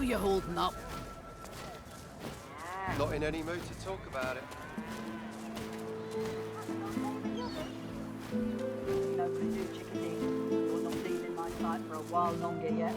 you holding up? Not in any mood to talk about it. No can do, chickadee. You're not leaving my sight for a while longer yet.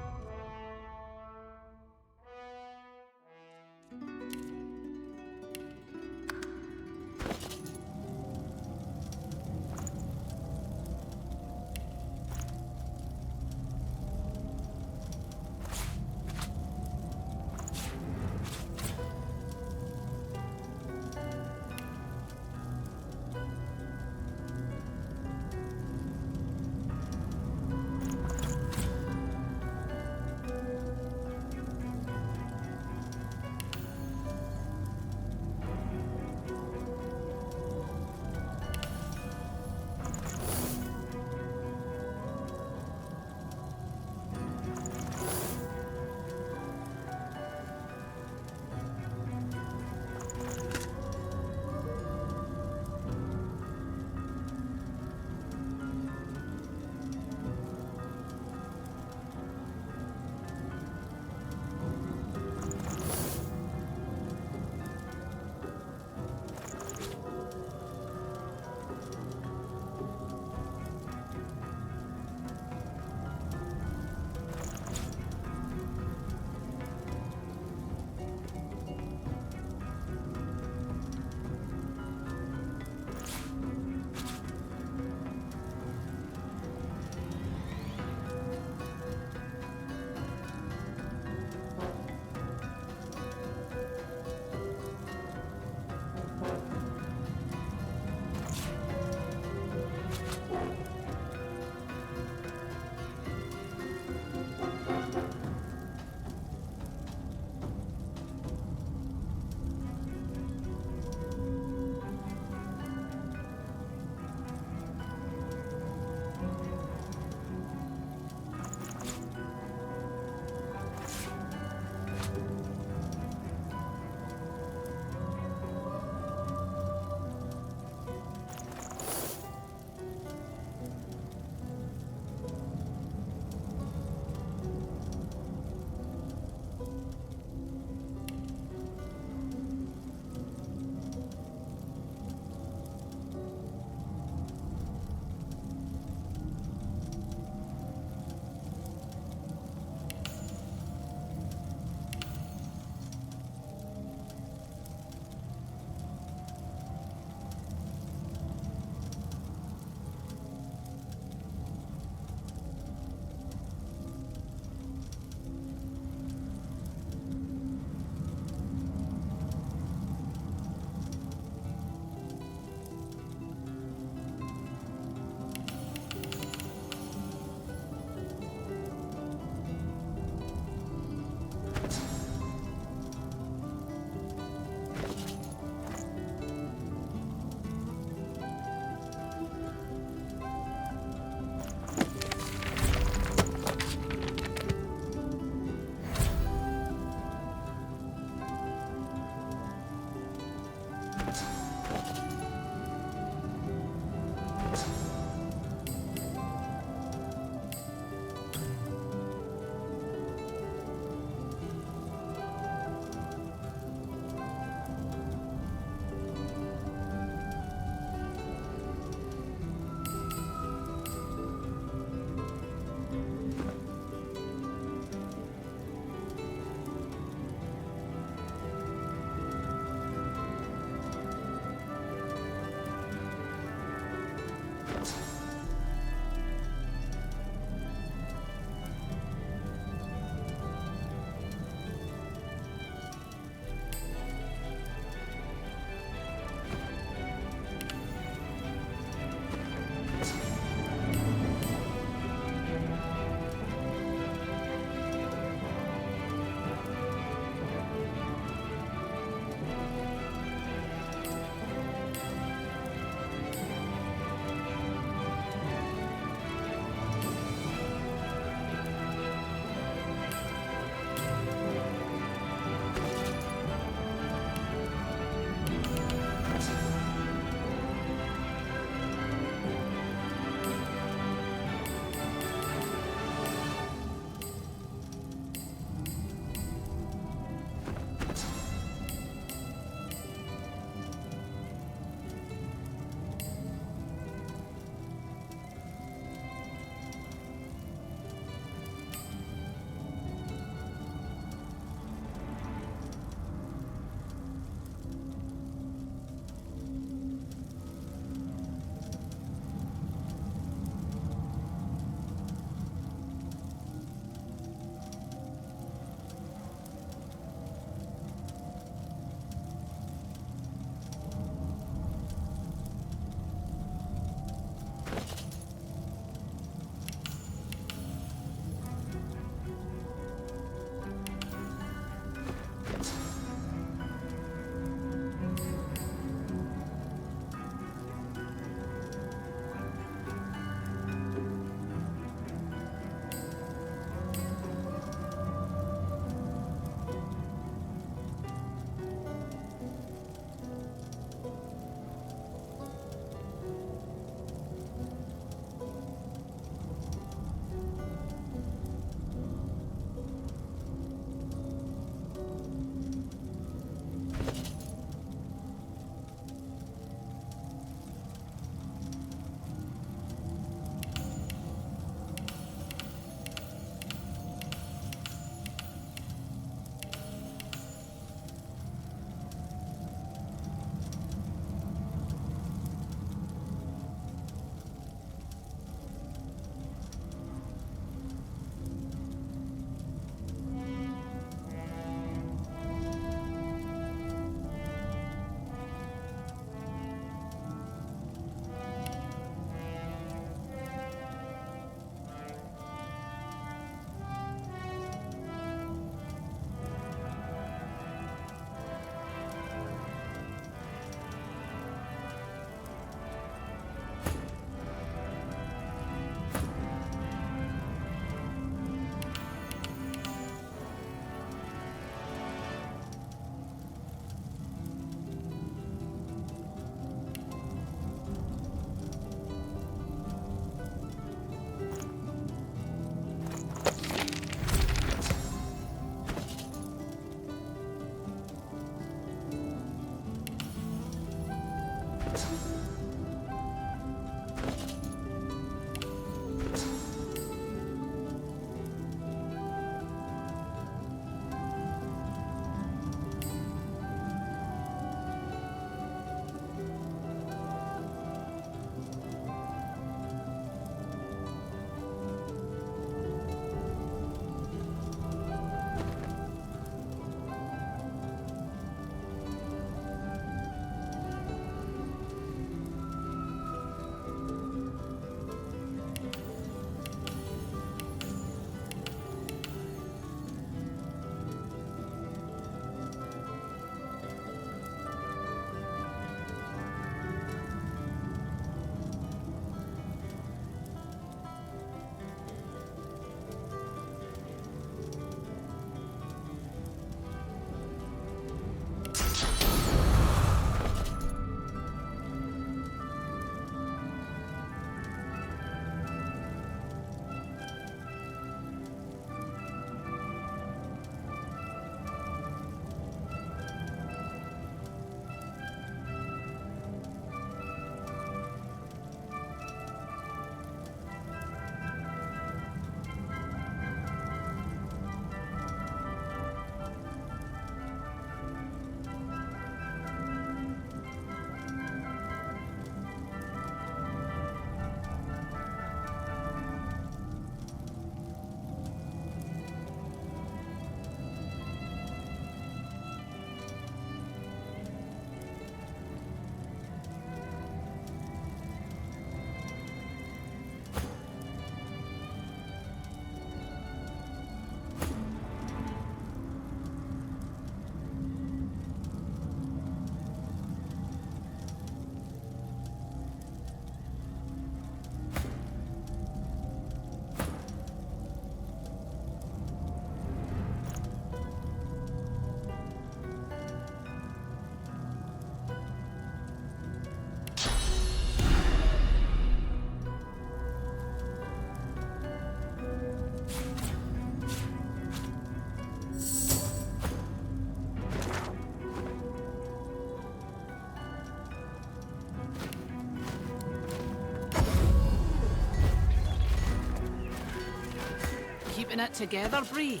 Keeping it together, Bree?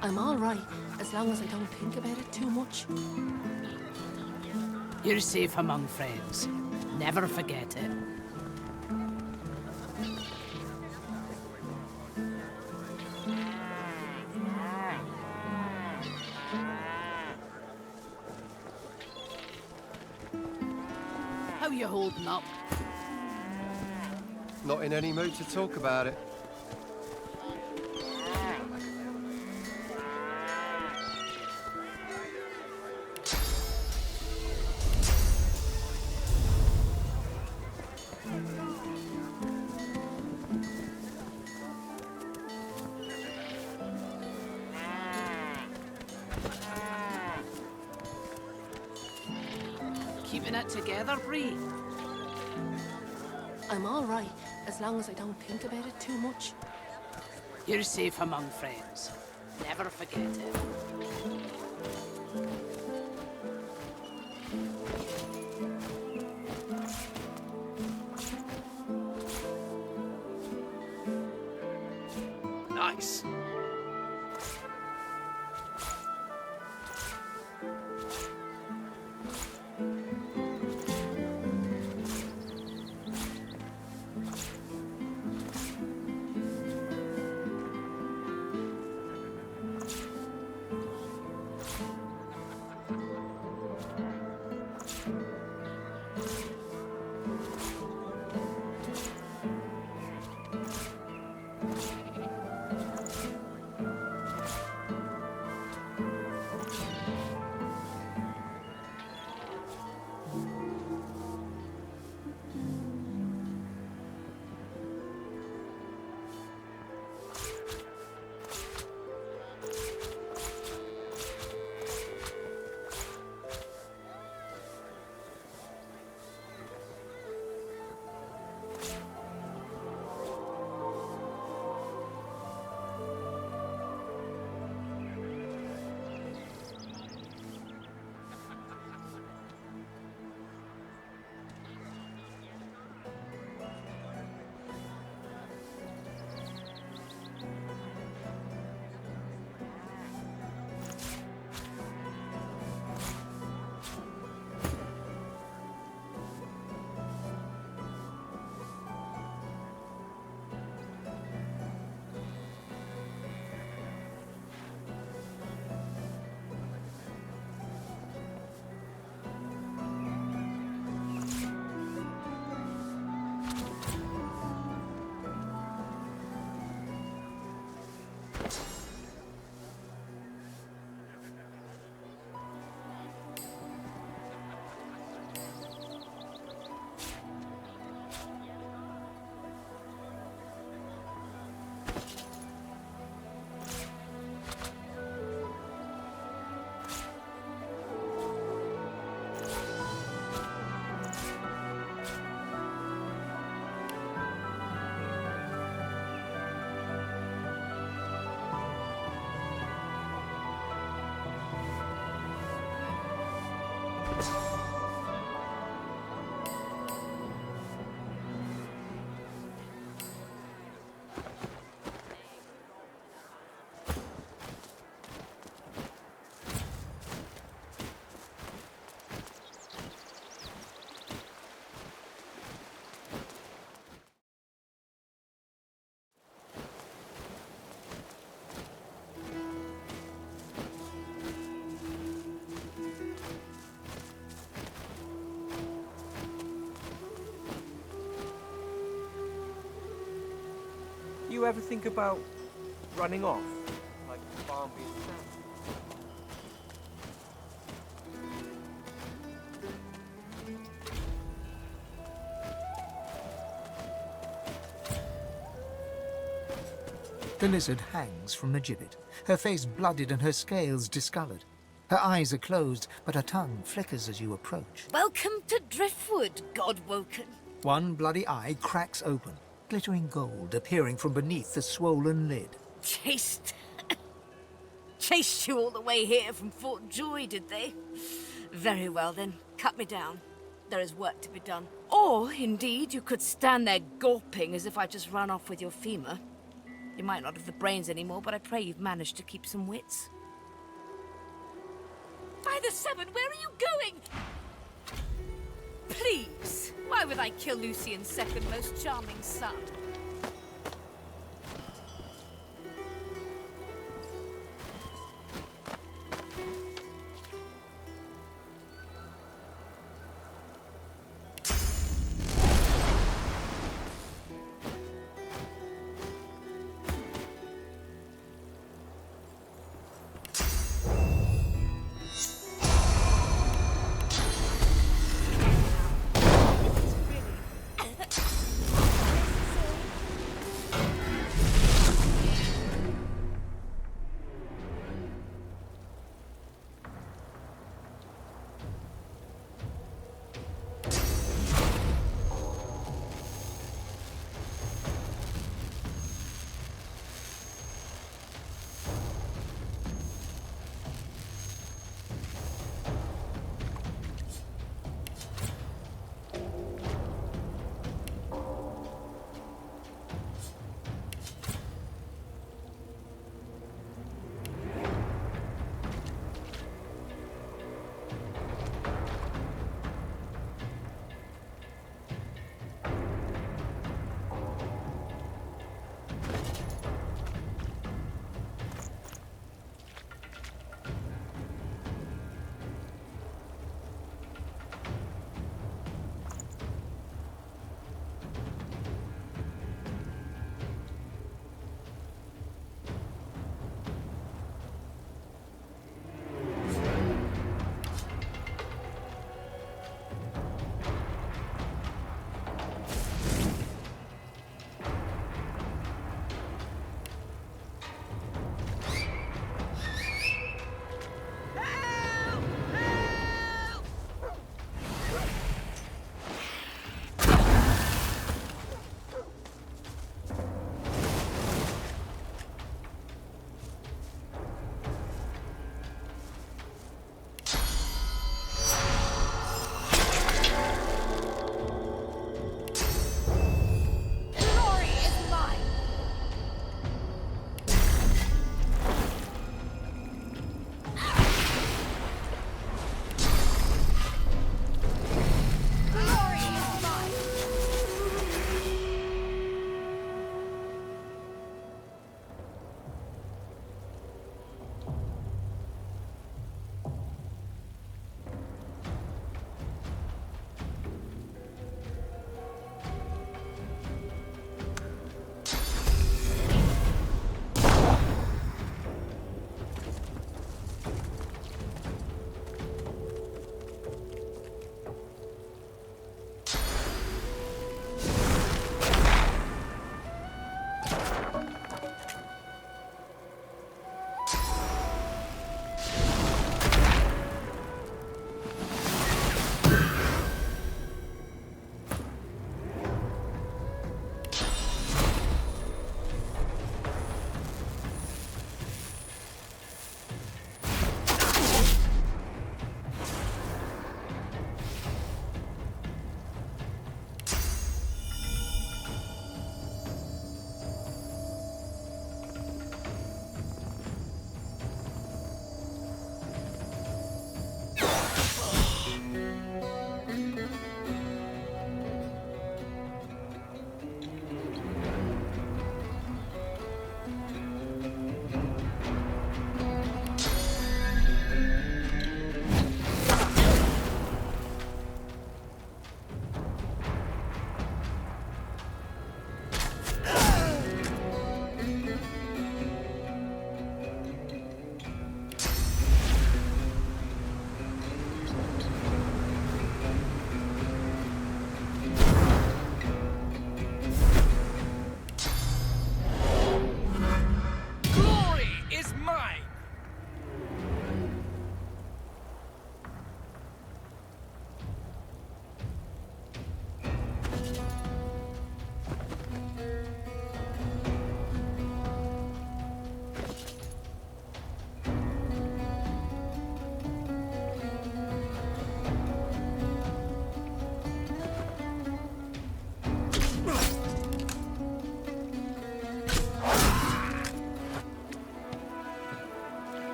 I'm all right, as long as I don't think about it too much. You're safe among friends. Never forget it. How you holding up? Not in any mood to talk about it. Keeping it together, Bree? I'm all right, as long as I don't think about it too much. You're safe among friends. Never forget it. Nice. you ever think about running off? Like Barnaby and Sam? The lizard hangs from the gibbet, her face blooded and her scales discoloured. Her eyes are closed, but her tongue flickers as you approach. Welcome to Driftwood, God-woken. One bloody eye cracks open, glittering gold appearing from beneath the swollen lid. Chased you all the way here from Fort Joy, did they? Very well then, cut me down. There is work to be done. Or, indeed, you could stand there gawping as if I just ran off with your femur. You might not have the brains anymore, but I pray you've managed to keep some wits. By the seven, where are you going? Please, why would I kill Lucian's second most charming son?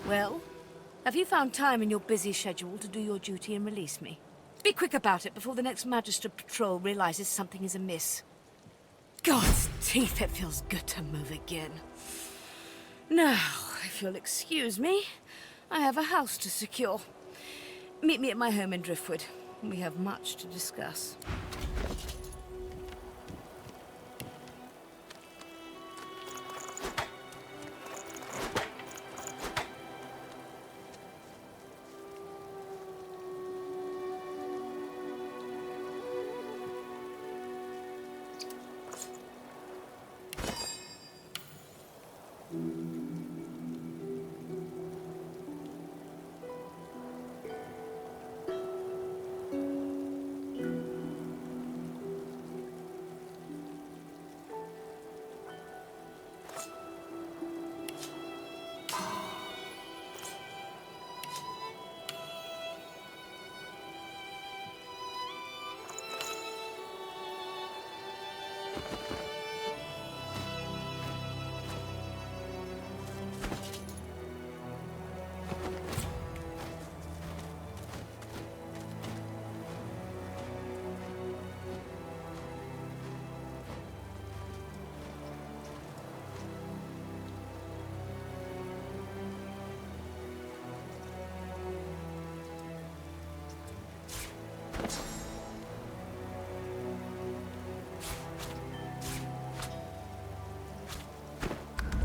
Well, have you found time in your busy schedule to do your duty and release me? Be quick about it before the next Magistrate Patrol realizes something is amiss. God's teeth, it feels good to move again. Now, if you'll excuse me, I have a house to secure. Meet me at my home in Driftwood. We have much to discuss.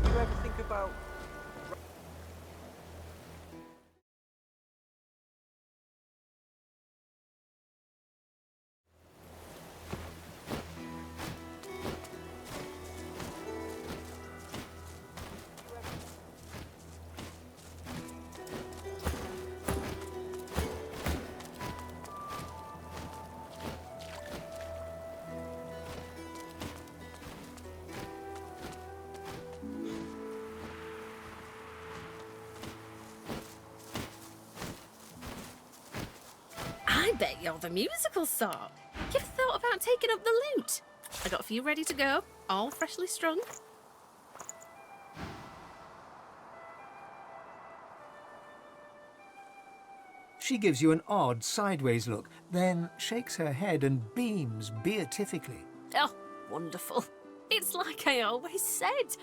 Do you ever think about... I bet you're the musical sort. You've thought about taking up the lute. I got a few ready to go, all freshly strung. She gives you an odd sideways look, then shakes her head and beams beatifically. Oh, wonderful. It's like I always said.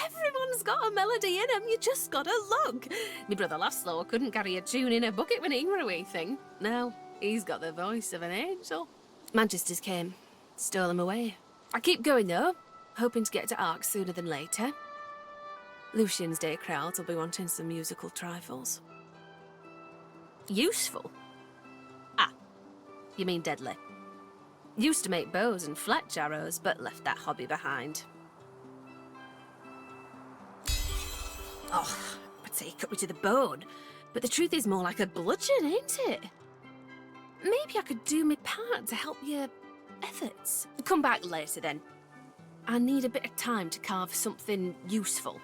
Everyone's got a melody in 'em, you just gotta look. My brother Laszlo couldn't carry a tune in a bucket when he were a wee thing. Now, he's got the voice of an angel. Manchesters came, stole him away. I keep going though, hoping to get to Ark sooner than later. Lucian's Day crowds will be wanting some musical trifles. Useful? Ah, you mean deadly. Used to make bows and fletch arrows, but left that hobby behind. Oh, I'd say he cut me to the bone, but the truth is more like a bludgeon, ain't it? Maybe I could do my part to help your efforts. Come back later then. I need a bit of time to carve something useful.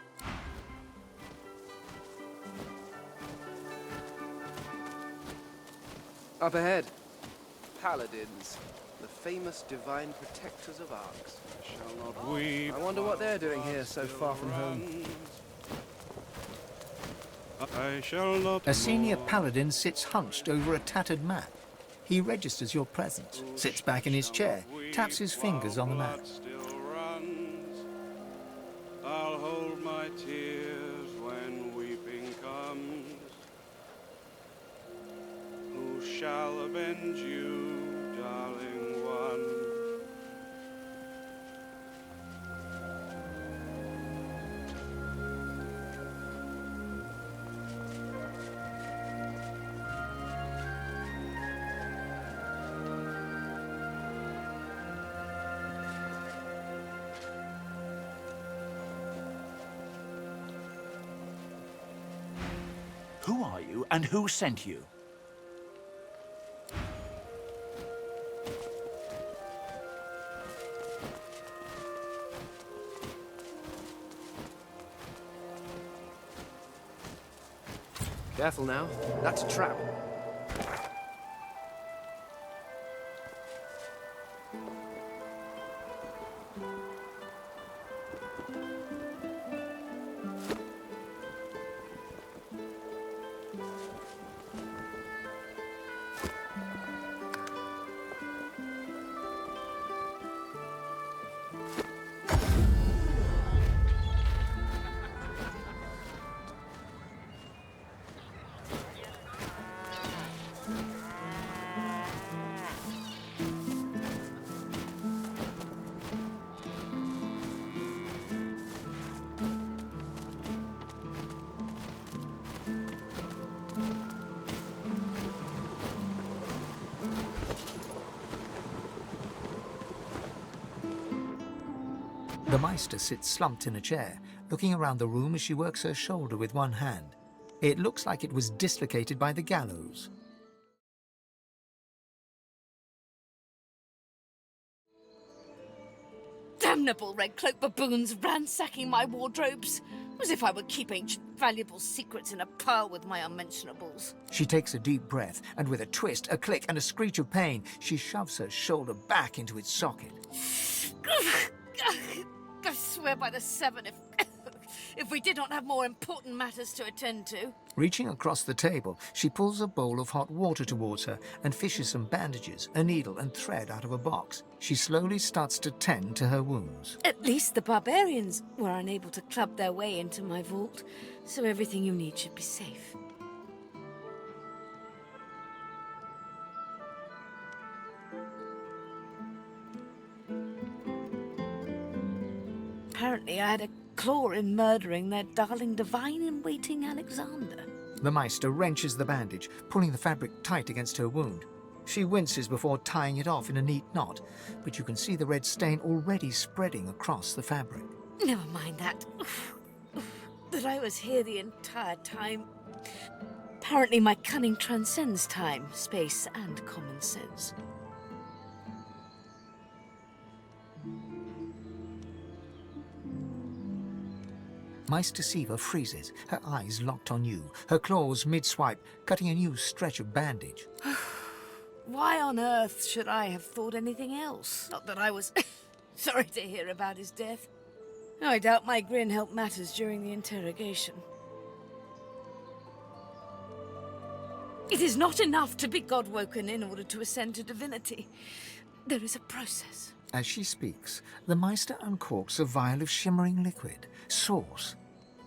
Up ahead. Paladins, the famous divine protectors of arcs. I wonder what they're doing here so far from home. I shall not A senior paladin sits hunched over a tattered map. He registers your presence, sits back in his chair, taps his fingers on the map. still runs. I'll hold my tears when weeping comes. Who shall avenge you, darling one? Who are you, and who sent you? Careful now. That's a trap. The Meister sits slumped in a chair, looking around the room as she works her shoulder with one hand. It looks like it was dislocated by the gallows. Damnable red-cloaked baboons ransacking my wardrobes, as if I were keeping valuable secrets in a pile with my unmentionables. She takes a deep breath, and with a twist, a click, and a screech of pain, she shoves her shoulder back into its socket. I swear by the seven, if we did not have more important matters to attend to. Reaching across the table, she pulls a bowl of hot water towards her and fishes some bandages, a needle, and thread out of a box. She slowly starts to tend to her wounds. At least the barbarians were unable to club their way into my vault, so everything you need should be safe. Apparently I had a claw in murdering their darling divine-in-waiting Alexander. The Meister wrenches the bandage, pulling the fabric tight against her wound. She winces before tying it off in a neat knot, but you can see the red stain already spreading across the fabric. Never mind that. That I was here the entire time. Apparently my cunning transcends time, space, and common sense. Meister Siva freezes, her eyes locked on you, her claws mid-swipe, cutting a new stretch of bandage. Why on earth should I have thought anything else? Not that I was sorry to hear about his death. I doubt my grin helped matters during the interrogation. It is not enough to be God-woken in order to ascend to divinity. There is a process. As she speaks, the Meister uncorks a vial of shimmering liquid, sauce.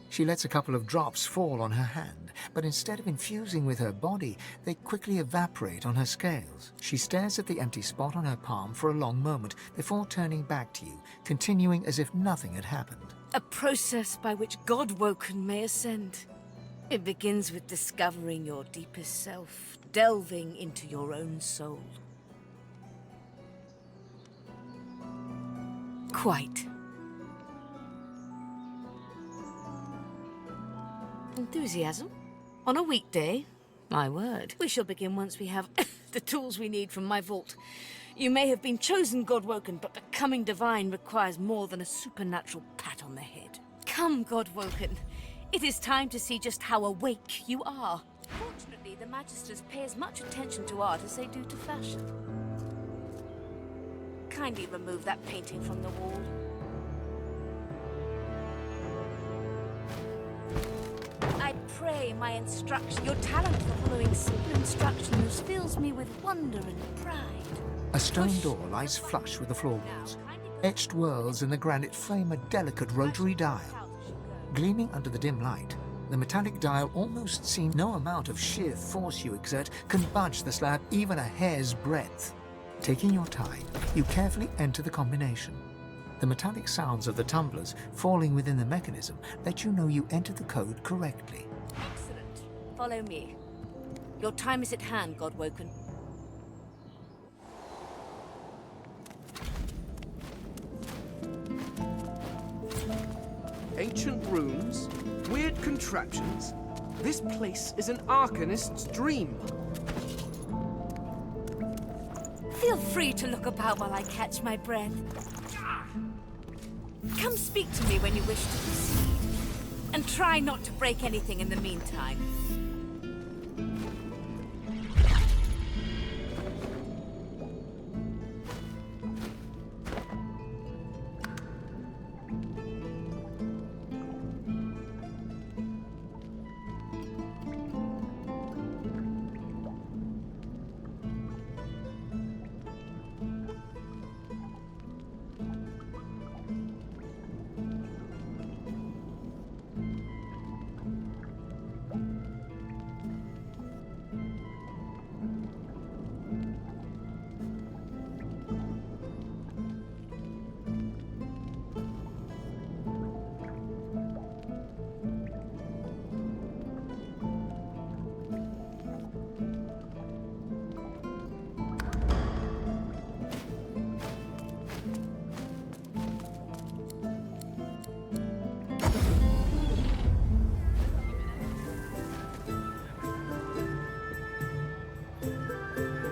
She lets a couple of drops fall on her hand, but instead of infusing with her body, they quickly evaporate on her scales. She stares at the empty spot on her palm for a long moment before turning back to you, continuing as if nothing had happened. A process by which God-woken may ascend. It begins with discovering your deepest self, delving into your own soul. Quite. Enthusiasm? On a weekday? My word. We shall begin once we have the tools we need from my vault. You may have been chosen God-woken, but becoming divine requires more than a supernatural pat on the head. Come, God-woken. It is time to see just how awake you are. Fortunately, the Magisters pay as much attention to art as they do to fashion. Kindly remove that painting from the wall. I pray my instruction, your talent for following simple instructions fills me with wonder and pride. A stone door lies flush with the floorboards. Etched whorls in the granite frame a delicate rotary dial. Gleaming under the dim light, the metallic dial almost seems no amount of sheer force you exert can budge the slab even a hair's breadth. Taking your time, you carefully enter the combination. The metallic sounds of the tumblers falling within the mechanism let you know you entered the code correctly. Excellent. Follow me. Your time is at hand, God-woken. Ancient runes, weird contraptions. This place is an arcanist's dream. Feel free to look about while I catch my breath. Come speak to me when you wish to proceed. And try not to break anything in the meantime.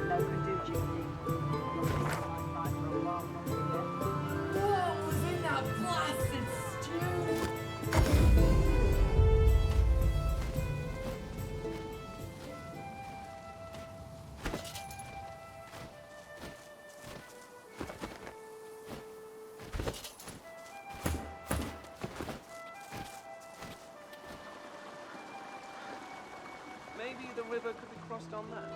No can do, Chickadee. You'll see my sight for a while longer yet. What was in that blasted stew? Maybe the river could be crossed on that.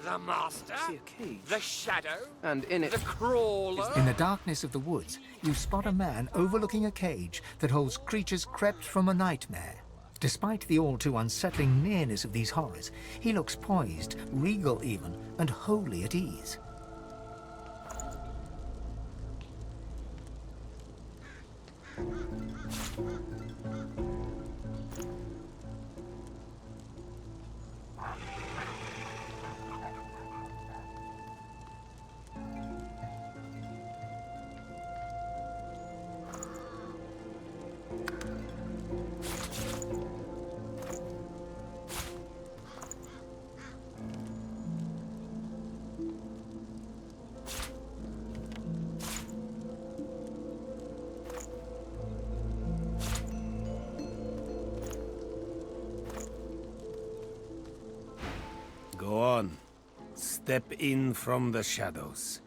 The master? See a cage. The shadow? And in it, The crawler? In the darkness of the woods, you spot a man overlooking a cage that holds creatures crept from a nightmare. Despite the all too unsettling nearness of these horrors, he looks poised, regal even, and wholly at ease. Go on. Step in from the shadows.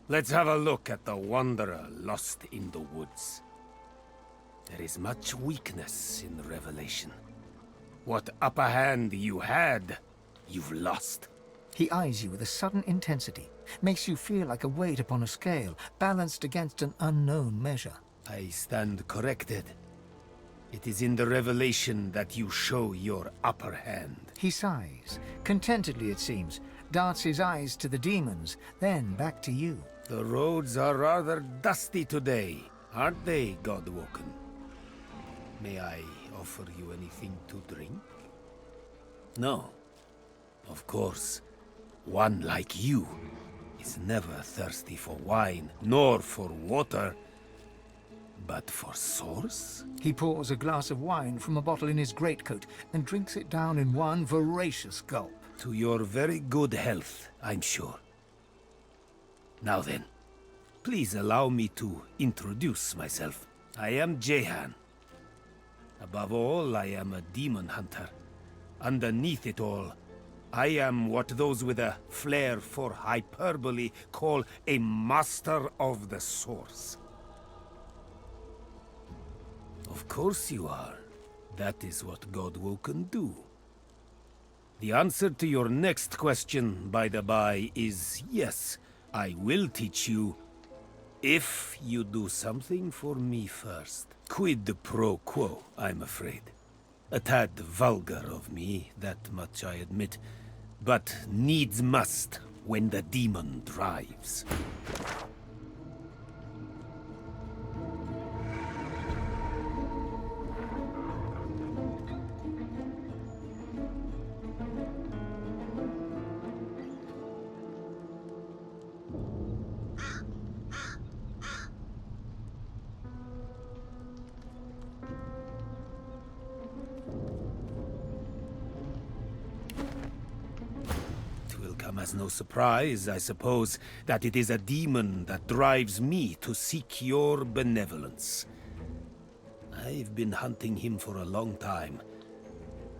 Let's have a look at the wanderer lost in the woods. There is much weakness in Revelation. What upper hand you had, you've lost. He eyes you with a sudden intensity, makes you feel like a weight upon a scale, balanced against an unknown measure. I stand corrected. It is in the Revelation that you show your upper hand. He sighs, contentedly it seems, darts his eyes to the demons, then back to you. The roads are rather dusty today, aren't they, Godwoken? May I offer you anything to drink? No. Of course, one like you is never thirsty for wine, nor for water. But for source? He pours a glass of wine from a bottle in his greatcoat and drinks it down in one voracious gulp. To your very good health, I'm sure. Now then, please allow me to introduce myself. I am Jehan. Above all, I am a demon hunter. Underneath it all, I am what those with a flair for hyperbole call a master of the source. Of course you are. That is what Godwoken do. The answer to your next question, by the by, is yes. I will teach you, if you do something for me first. Quid pro quo, I'm afraid. A tad vulgar of me, that much I admit. But needs must when the demon drives. as no surprise, I suppose, that it is a demon that drives me to seek your benevolence. I've been hunting him for a long time,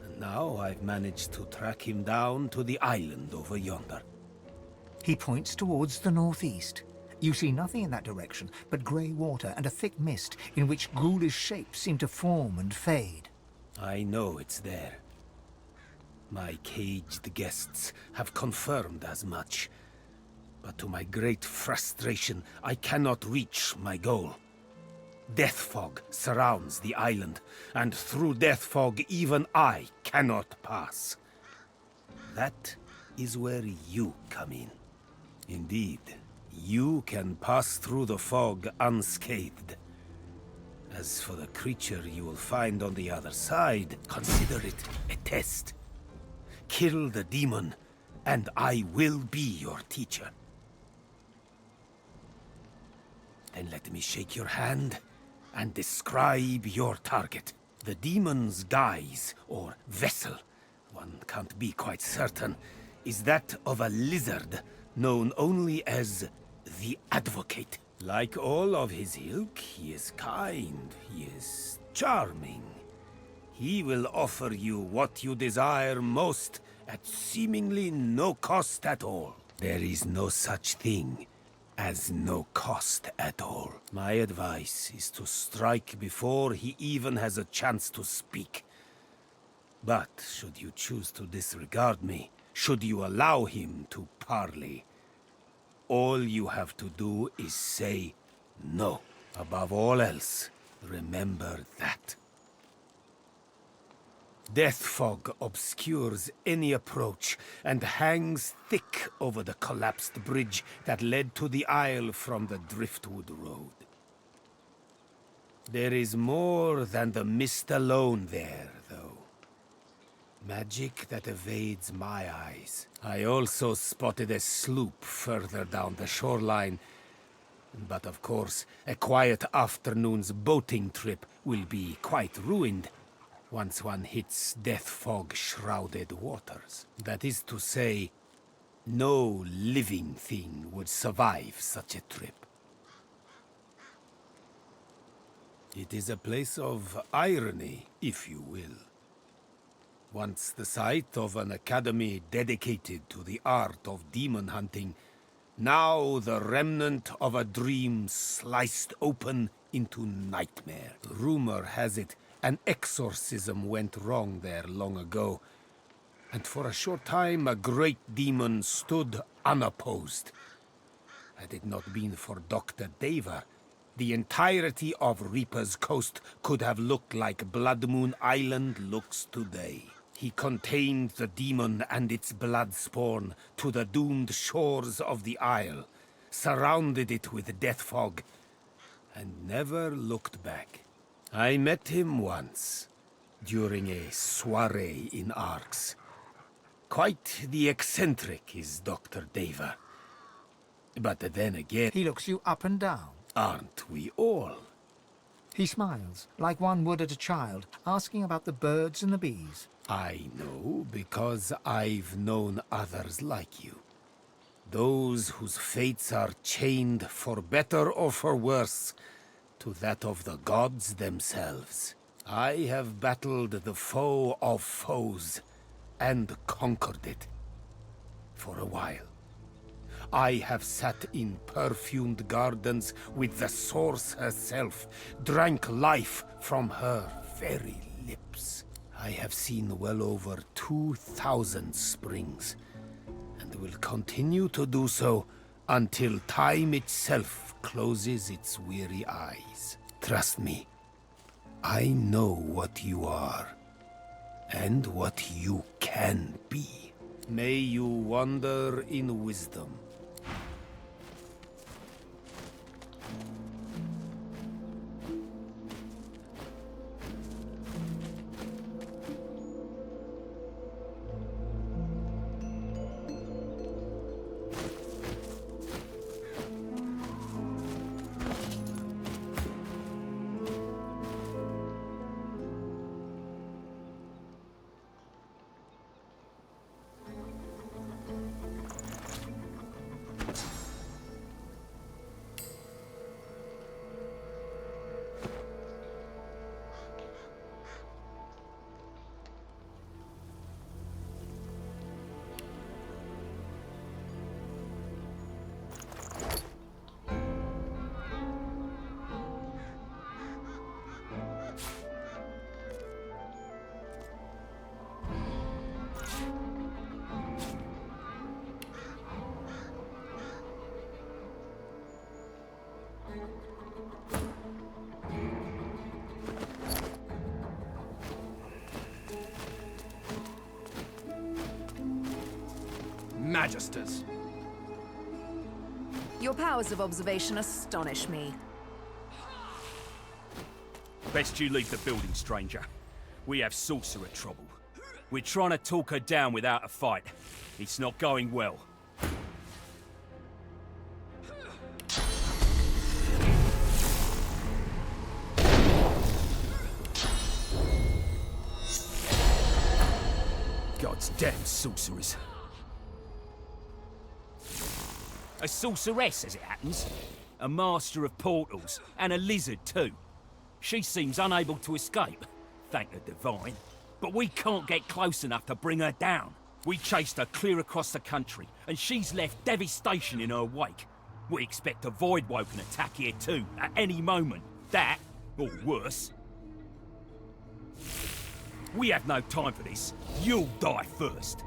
and now I've managed to track him down to the island over yonder. He points towards the northeast. You see nothing in that direction but grey water and a thick mist in which ghoulish shapes seem to form and fade. I know it's there. My caged guests have confirmed as much. But to my great frustration, I cannot reach my goal. Death fog surrounds the island, and through death fog even I cannot pass. That is where you come in. Indeed, you can pass through the fog unscathed. As for the creature you will find on the other side, consider it a test. Kill the demon, and I will be your teacher. Then let me shake your hand and describe your target. The demon's guise, or vessel, one can't be quite certain, is that of a lizard known only as the Advocate. Like all of his ilk, he is kind, he is charming. He will offer you what you desire most at seemingly no cost at all. There is no such thing as no cost at all. My advice is to strike before he even has a chance to speak. But should you choose to disregard me, should you allow him to parley, all you have to do is say no. Above all else, remember that. Death fog obscures any approach and hangs thick over the collapsed bridge that led to the isle from the Driftwood Road. There is more than the mist alone there, though. Magic that evades my eyes. I also spotted a sloop further down the shoreline. But of course, a quiet afternoon's boating trip will be quite ruined once one hits death fog-shrouded waters. That is to say, no living thing would survive such a trip. It is a place of irony, if you will. Once the site of an academy dedicated to the art of demon hunting, now the remnant of a dream sliced open into nightmare. Rumor has it an exorcism went wrong there long ago, and for a short time a great demon stood unopposed. Had it not been for Dr. Deva, the entirety of Reaper's Coast could have looked like Blood Moon Island looks today. He contained the demon and its blood spawn to the doomed shores of the isle, surrounded it with death fog, and never looked back. I met him once, during a soiree in Arx. Quite the eccentric is Dr. Deva. But then again... He looks you up and down. Aren't we all? He smiles, like one would at a child, asking about the birds and the bees. I know because I've known others like you. Those whose fates are chained, for better or for worse, to that of the gods themselves. I have battled the foe of foes, and conquered it. For a while. I have sat in perfumed gardens with the source herself, drank life from her very lips. I have seen well over 2,000 springs, and will continue to do so until time itself closes its weary eyes. Trust me, I know what you are, and what you can be. May you wander in wisdom. Magisters. Your powers of observation astonish me. Best you leave the building, stranger. We have sorcerer trouble. We're trying to talk her down without a fight. It's not going well. God's damn sorcerers. A sorceress, as it happens. A master of portals, and a lizard too. She seems unable to escape, thank the Divine. But we can't get close enough to bring her down. We chased her clear across the country, and she's left devastation in her wake. We expect a Voidwoken attack here too, at any moment. That, or worse. We have no time for this. You'll die first.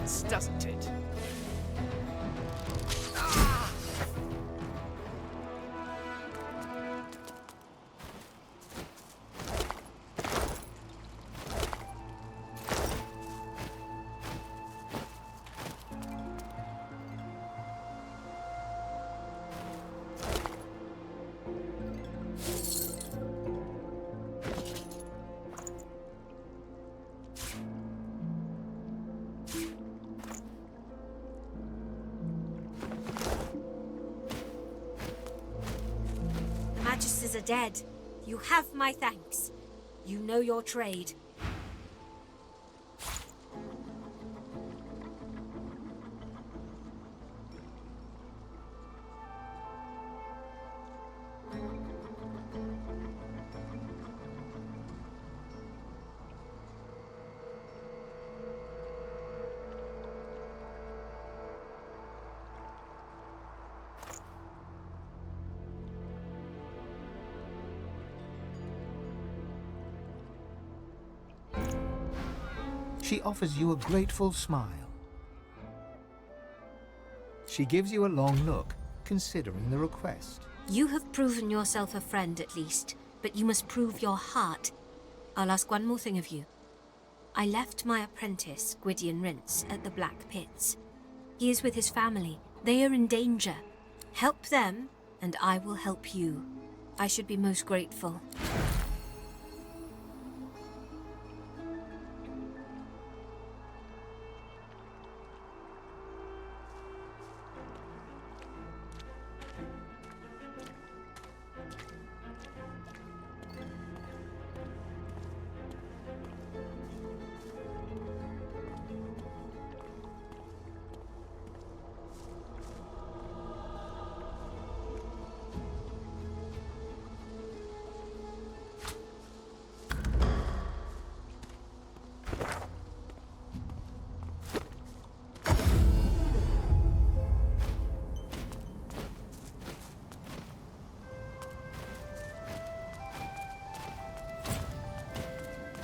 sense, doesn't it? Magisters are dead. You have my thanks. You know your trade. She offers you a grateful smile. She gives you a long look, considering the request. You have proven yourself a friend at least, but you must prove your heart. I'll ask one more thing of you. I left my apprentice, Gwydion Rhys, at the Black Pits. He is with his family. They are in danger. Help them, and I will help you. I should be most grateful.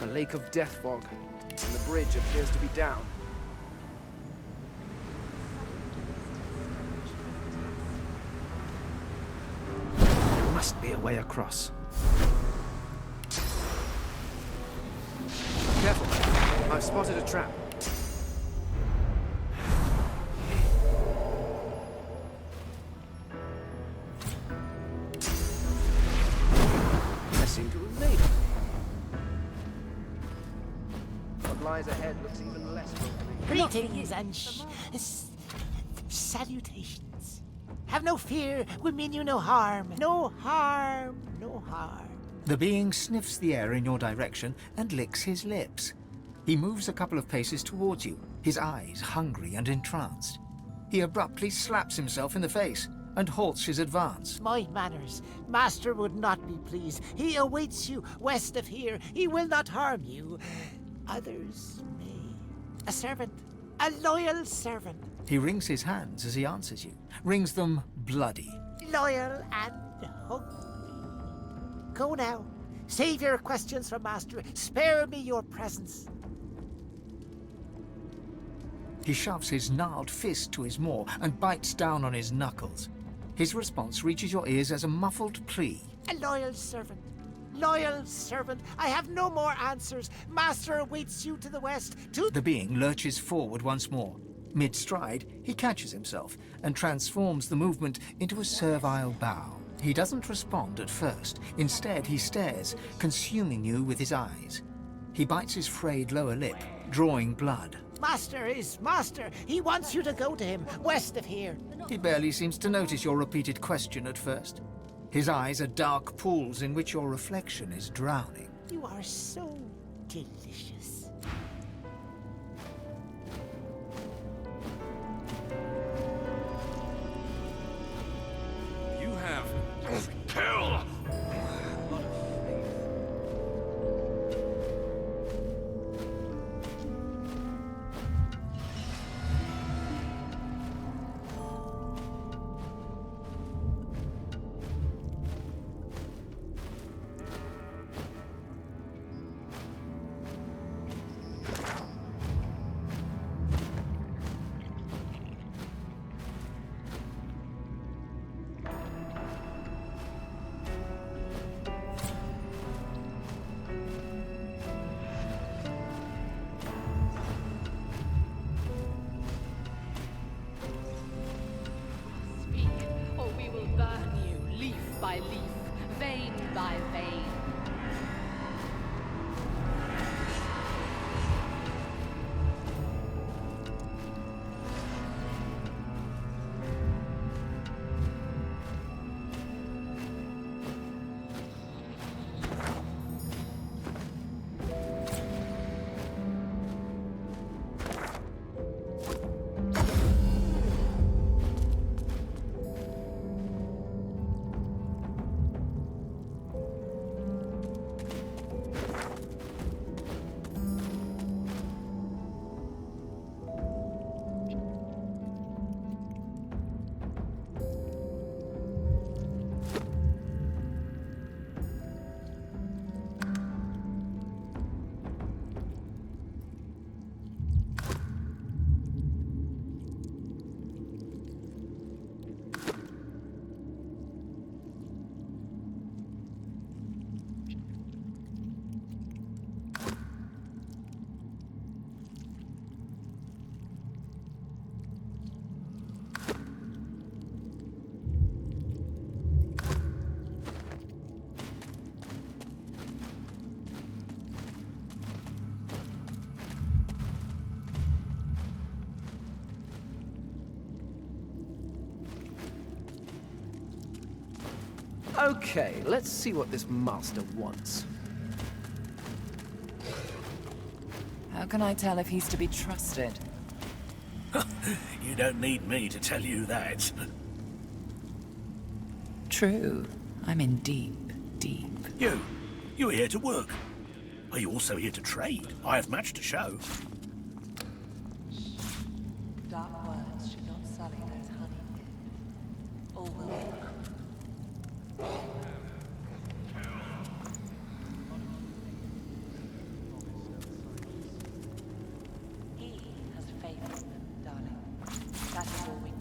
A lake of death fog, and the bridge appears to be down. There must be a way across. Careful! I've spotted a trap. I seem to have made it. What lies ahead looks even less welcoming. Greetings and salutations. Have no fear, we mean you no harm. No harm, no harm. The being sniffs the air in your direction and licks his lips. He moves a couple of paces towards you, his eyes hungry and entranced. He abruptly slaps himself in the face and halts his advance. My manners. Master would not be pleased. He awaits you west of here. He will not harm you. Others may. A servant. A loyal servant. He wrings his hands as he answers you, wrings them bloody. Loyal and hungry. Go now. Save your questions for Master. Spare me your presence. He shoves his gnarled fist to his maw and bites down on his knuckles. His response reaches your ears as a muffled plea. A loyal servant. Loyal servant. I have no more answers. Master awaits you to the west. The being lurches forward once more. Mid-stride, he catches himself and transforms the movement into a servile bow. He doesn't respond at first. Instead, he stares, consuming you with his eyes. He bites his frayed lower lip, drawing blood. Master is master. He wants you to go to him, west of here. He barely seems to notice your repeated question at first. His eyes are dark pools in which your reflection is drowning. You are so delicious. You have kill. Okay, let's see what this master wants. How can I tell if he's to be trusted? You don't need me to tell you that. True. I'm in deep, deep. You're here to work. Are you also here to trade? I have much to show. Dark words should not sully those honey. All will be. He has faith in them, darling. That is all we need.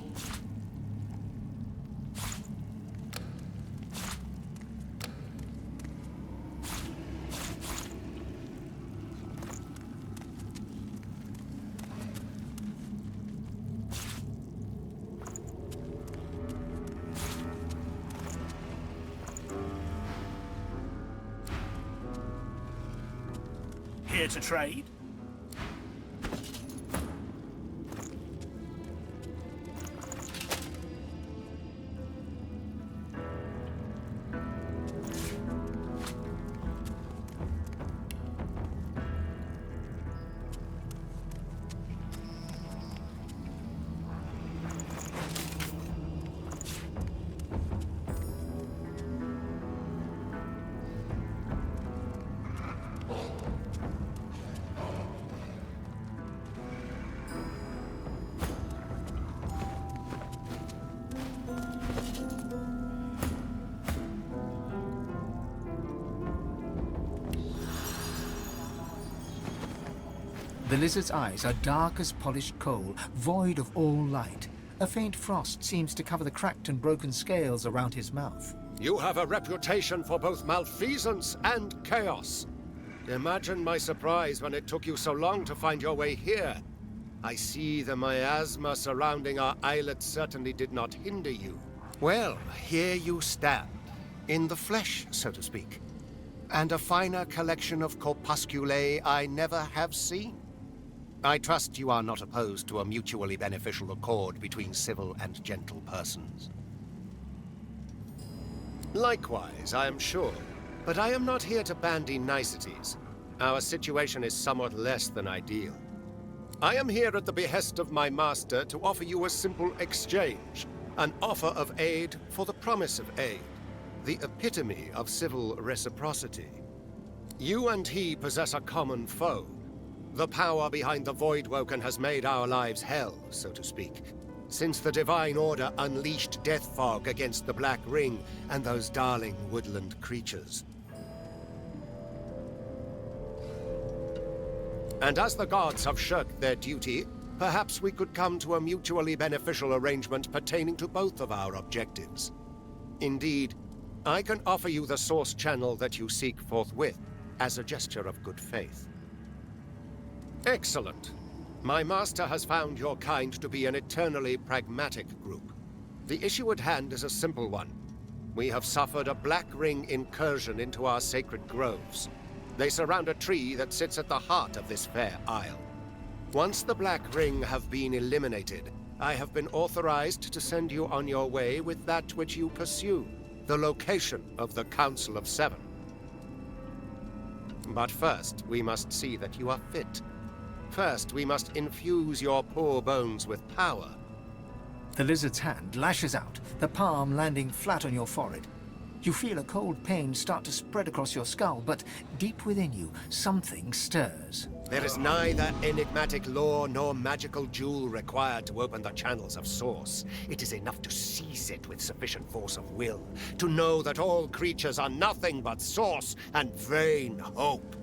Here to trade? The lizard's eyes are dark as polished coal, void of all light. A faint frost seems to cover the cracked and broken scales around his mouth. You have a reputation for both malfeasance and chaos. Imagine my surprise when it took you so long to find your way here. I see the miasma surrounding our islet certainly did not hinder you. Well, here you stand, in the flesh, so to speak. And a finer collection of corpusculae I never have seen. I trust you are not opposed to a mutually beneficial accord between civil and gentle persons. Likewise, I am sure. But I am not here to bandy niceties. Our situation is somewhat less than ideal. I am here at the behest of my master to offer you a simple exchange. An offer of aid for the promise of aid. The epitome of civil reciprocity. You and he possess a common foe. The power behind the Voidwoken has made our lives hell, so to speak, since the Divine Order unleashed death fog against the Black Ring and those darling woodland creatures. And as the gods have shirked their duty, perhaps we could come to a mutually beneficial arrangement pertaining to both of our objectives. Indeed, I can offer you the source channel that you seek forthwith, as a gesture of good faith. Excellent. My master has found your kind to be an eternally pragmatic group. The issue at hand is a simple one. We have suffered a Black Ring incursion into our sacred groves. They surround a tree that sits at the heart of this fair isle. Once the Black Ring have been eliminated, I have been authorized to send you on your way with that which you pursue, the location of the Council of Seven. But first, we must see that you are fit. First, we must infuse your poor bones with power. The lizard's hand lashes out, the palm landing flat on your forehead. You feel a cold pain start to spread across your skull, but deep within you, something stirs. There is neither enigmatic lore nor magical jewel required to open the channels of Source. It is enough to seize it with sufficient force of will, to know that all creatures are nothing but Source and vain hope.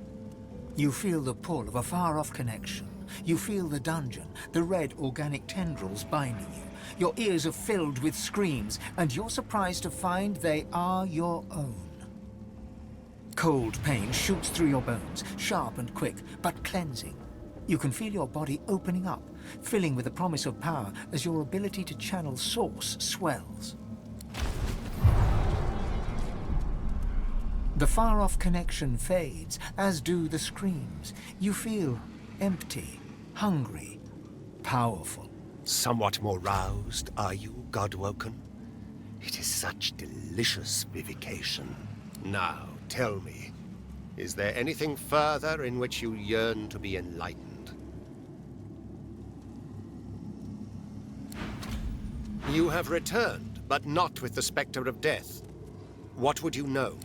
You feel the pull of a far-off connection. You feel the dungeon, the red organic tendrils binding you. Your ears are filled with screams, and you're surprised to find they are your own. Cold pain shoots through your bones, sharp and quick, but cleansing. You can feel your body opening up, filling with the promise of power as your ability to channel Source swells. The far-off connection fades, as do the screams. You feel empty, hungry, powerful. Somewhat more roused, are you, Godwoken? It is such delicious vivication. Now, tell me, is there anything further in which you yearn to be enlightened? You have returned, but not with the specter of death. What would you know?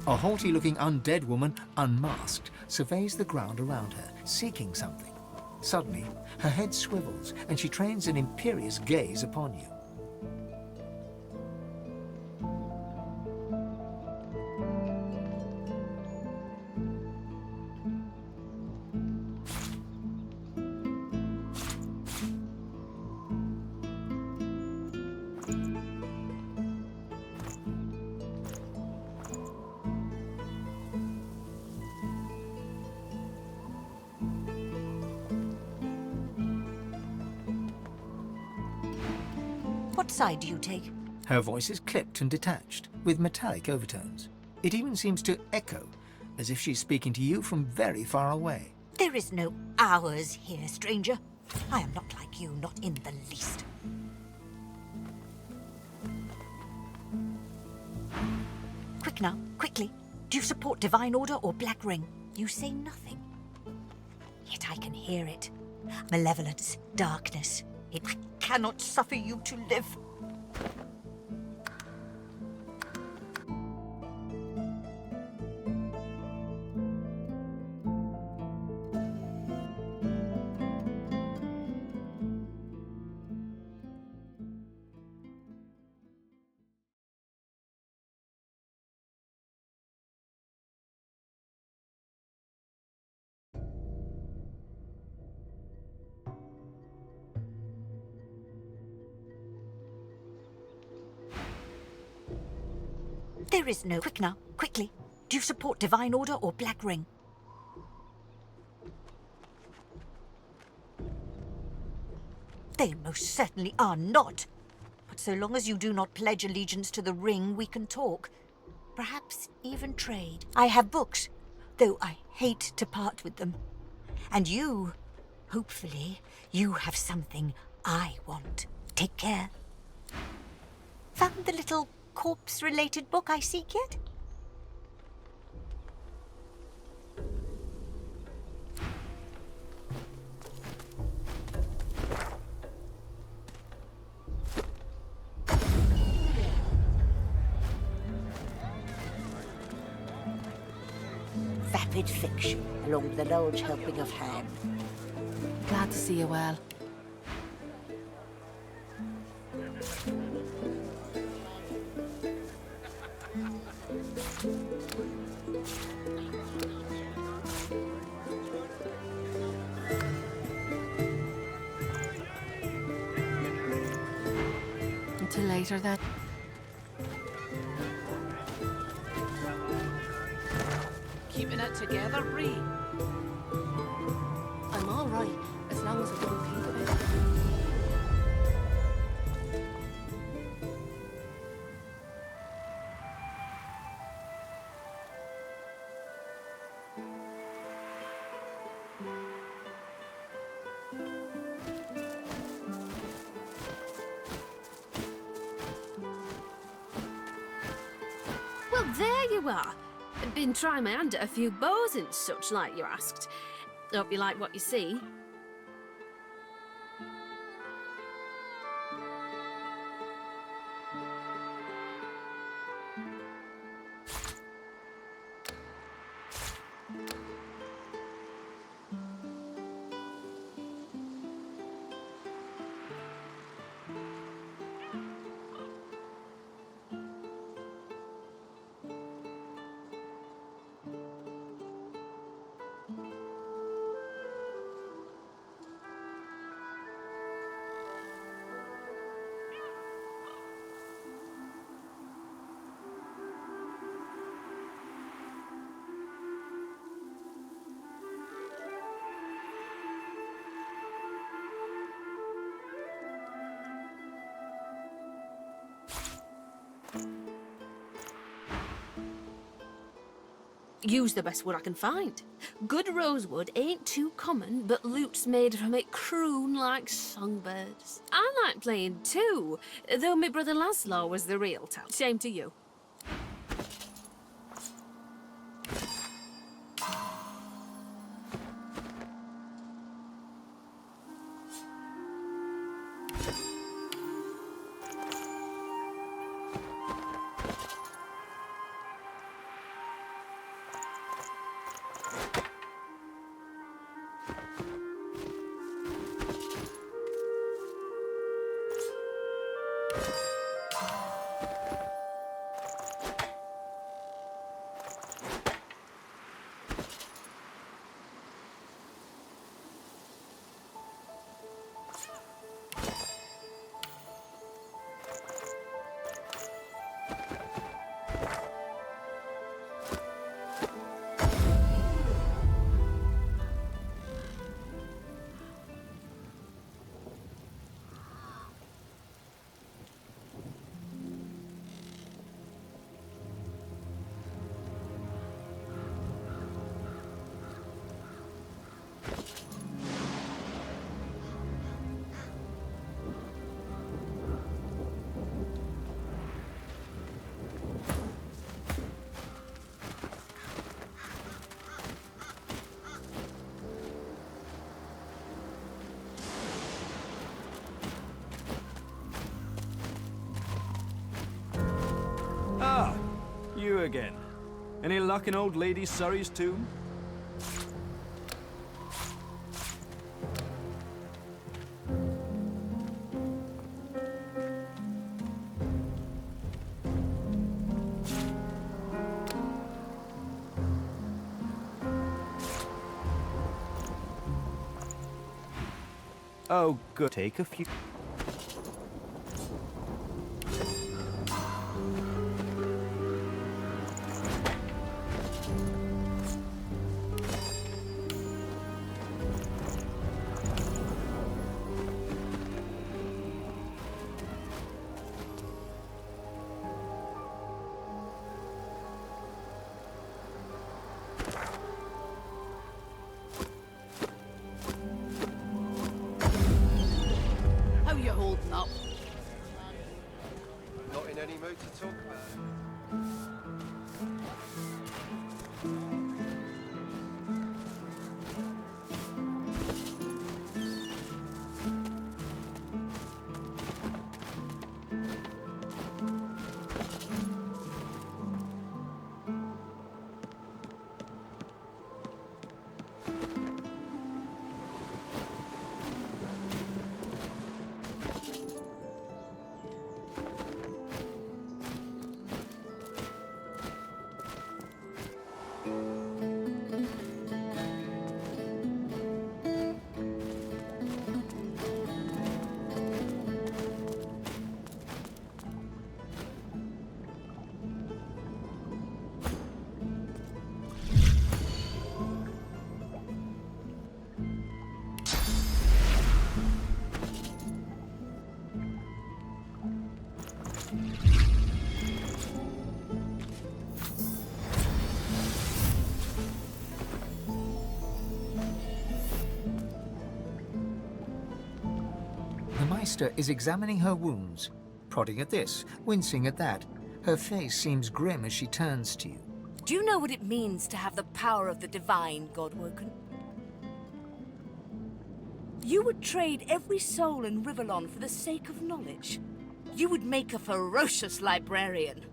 A haughty-looking undead woman, unmasked, surveys the ground around her, seeking something. Suddenly, her head swivels, and she trains an imperious gaze upon you. What side do you take? Her voice is clipped and detached, with metallic overtones. It even seems to echo, as if she's speaking to you from very far away. There is no ours here, stranger. I am not like you, not in the least. Quick now, quickly. Do you support Divine Order or Black Ring? You say nothing. Yet I can hear it. Malevolence, darkness. I cannot suffer you to live. There is no... Quick now, quickly. Do you support Divine Order or Black Ring? They most certainly are not. But so long as you do not pledge allegiance to the Ring, we can talk. Perhaps even trade. I have books, though I hate to part with them. And you, hopefully, you have something I want. Take care. Found the little corpse-related book I seek yet? stupid fiction, along with a large helping of ham. Glad to see you well. Until later then. Keeping it together, Bree? I'm all right, as long as I don't think about it. Well, there you are. Been trying my hand at a few bows and such like you asked. Hope you like what you see. Use the best wood I can find. Good rosewood ain't too common, but lutes made from it croon like songbirds. I like playing too, though my brother Laszlo was the real talent. Same to you. You again. Any luck in old Lady Surrey's tomb? Oh, good. Take a few. How you holding up? Not in any mood to talk about it. The Meister is examining her wounds, prodding at this, wincing at that. Her face seems grim as she turns to you. Do you know what it means to have the power of the divine, Godwoken? You would trade every soul in Rivellon for the sake of knowledge. You would make a ferocious librarian.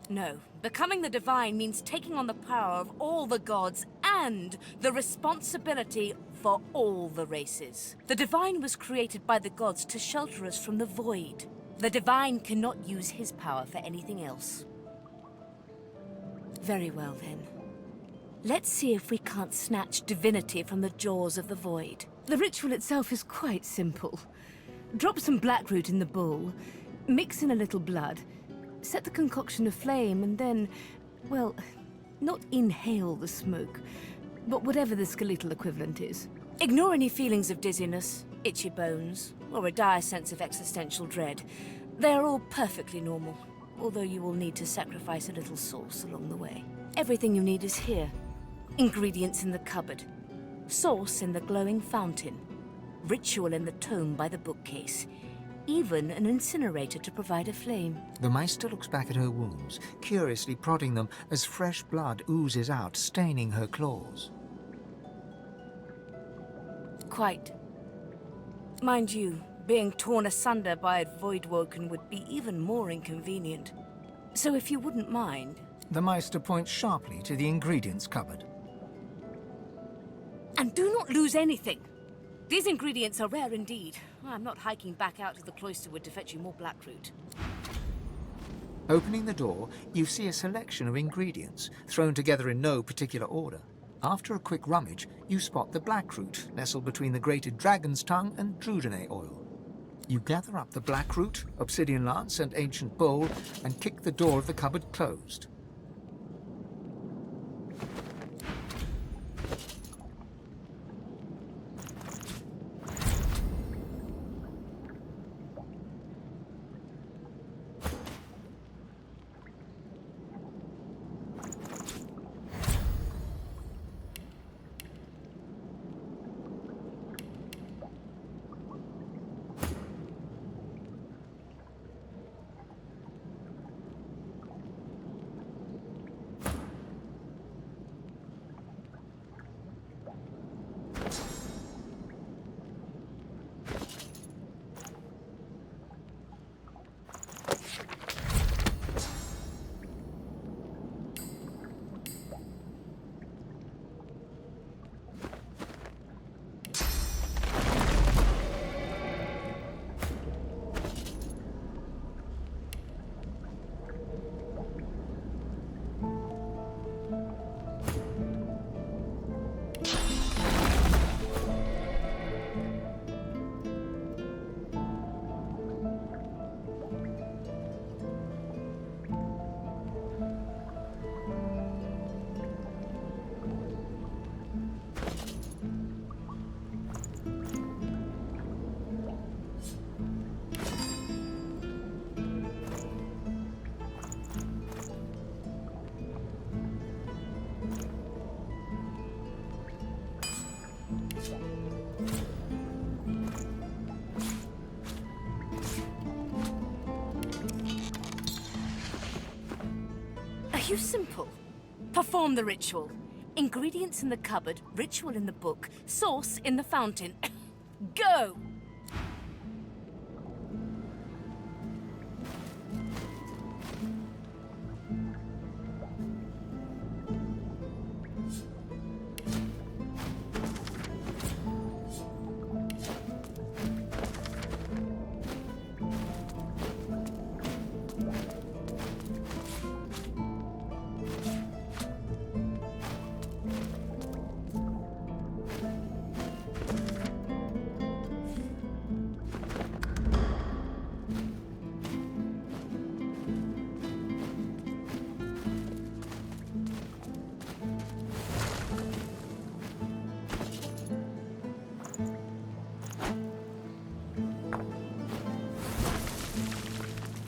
No, becoming the divine means taking on the power of all the gods and the responsibility for all the races. The divine was created by the gods to shelter us from the void. The divine cannot use his power for anything else. Very well then. Let's see if we can't snatch divinity from the jaws of the void. The ritual itself is quite simple. Drop some blackroot in the bowl, mix in a little blood, set the concoction aflame, and then, well, not inhale the smoke, but whatever the skeletal equivalent is. Ignore any feelings of dizziness, itchy bones, or a dire sense of existential dread. They are all perfectly normal, although you will need to sacrifice a little sauce along the way. Everything you need is here. Ingredients in the cupboard, sauce in the glowing fountain, ritual in the tome by the bookcase, even an incinerator to provide a flame. The Meister looks back at her wounds, curiously prodding them as fresh blood oozes out, staining her claws. Quite. Mind you, being torn asunder by a Voidwoken would be even more inconvenient. So if you wouldn't mind... The Meister points sharply to the ingredients cupboard. And do not lose anything! These ingredients are rare indeed. I'm not hiking back out to the Cloisterwood to fetch you more blackroot. Opening the door, you see a selection of ingredients, thrown together in no particular order. After a quick rummage, you spot the blackroot, nestled between the grated dragon's tongue and drudene oil. You gather up the blackroot, obsidian lance, and ancient bowl, and kick the door of the cupboard closed. Are you simple? Perform the ritual. Ingredients in the cupboard, ritual in the book, sauce in the fountain. Go!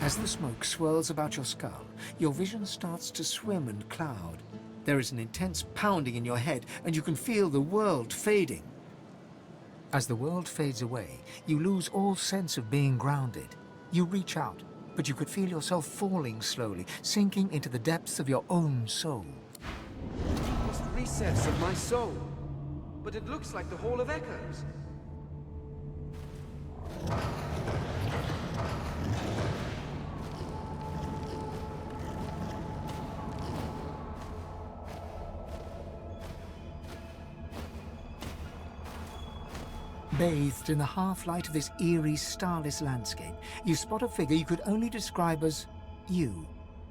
As the smoke swirls about your skull, your vision starts to swim and cloud. There is an intense pounding in your head, and you can feel the world fading. As the world fades away, you lose all sense of being grounded. You reach out, but you could feel yourself falling slowly, sinking into the depths of your own soul. Deepest recess of my soul. But it looks like the Hall of Echoes. Bathed in the half-light of this eerie, starless landscape, you spot a figure you could only describe as you.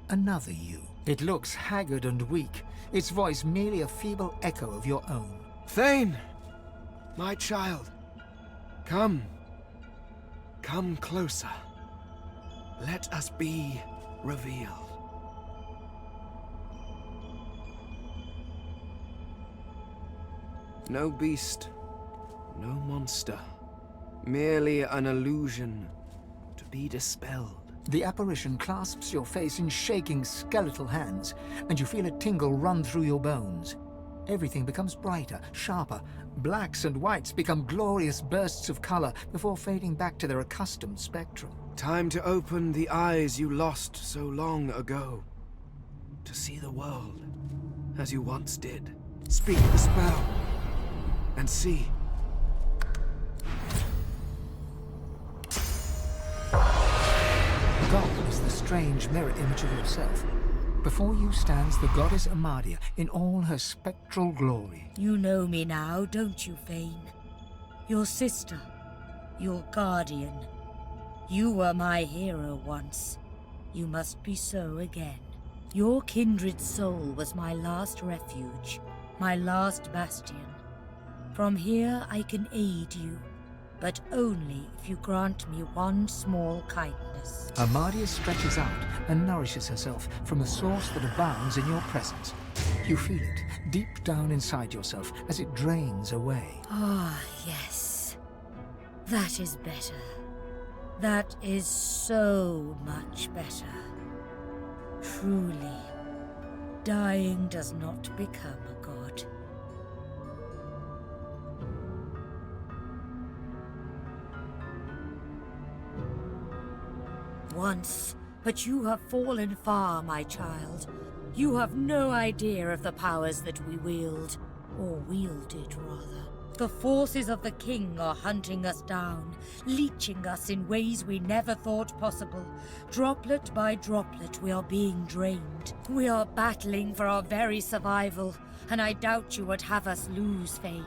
Another you. It looks haggard and weak, its voice merely a feeble echo of your own. Fane! My child. Come. Come closer. Let us be revealed. No beast. No monster. Merely an illusion to be dispelled. The apparition clasps your face in shaking skeletal hands, and you feel a tingle run through your bones. Everything becomes brighter, sharper. Blacks and whites become glorious bursts of color before fading back to their accustomed spectrum. Time to open the eyes you lost so long ago. To see the world as you once did. Speak the spell and see. God is the strange mirror image of yourself. Before you stands the goddess Amadia in all her spectral glory. You know me now, don't you, Fane? Your sister, your guardian. You were my hero once. You must be so again. Your kindred soul was my last refuge, my last bastion. From here I can aid you, but only if you grant me one small kindness. Amadia stretches out and nourishes herself from a source that abounds in your presence. You feel it deep down inside yourself as it drains away. Ah, yes. That is better. That is so much better. Truly, dying does not become a god. Once, but you have fallen far, my child. You have no idea of the powers that we wield, or wielded, rather. The forces of the king are hunting us down, leeching us in ways we never thought possible. Droplet by droplet, we are being drained. We are battling for our very survival, and I doubt you would have us lose, Fane.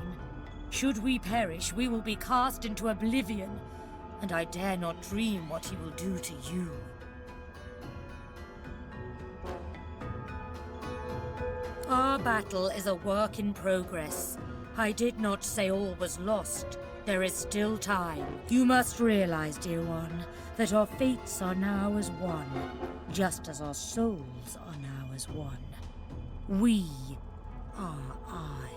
Should we perish, we will be cast into oblivion, and I dare not dream what he will do to you. Our battle is a work in progress. I did not say all was lost. There is still time. You must realize, dear one, that our fates are now as one, just as our souls are now as one. We are I.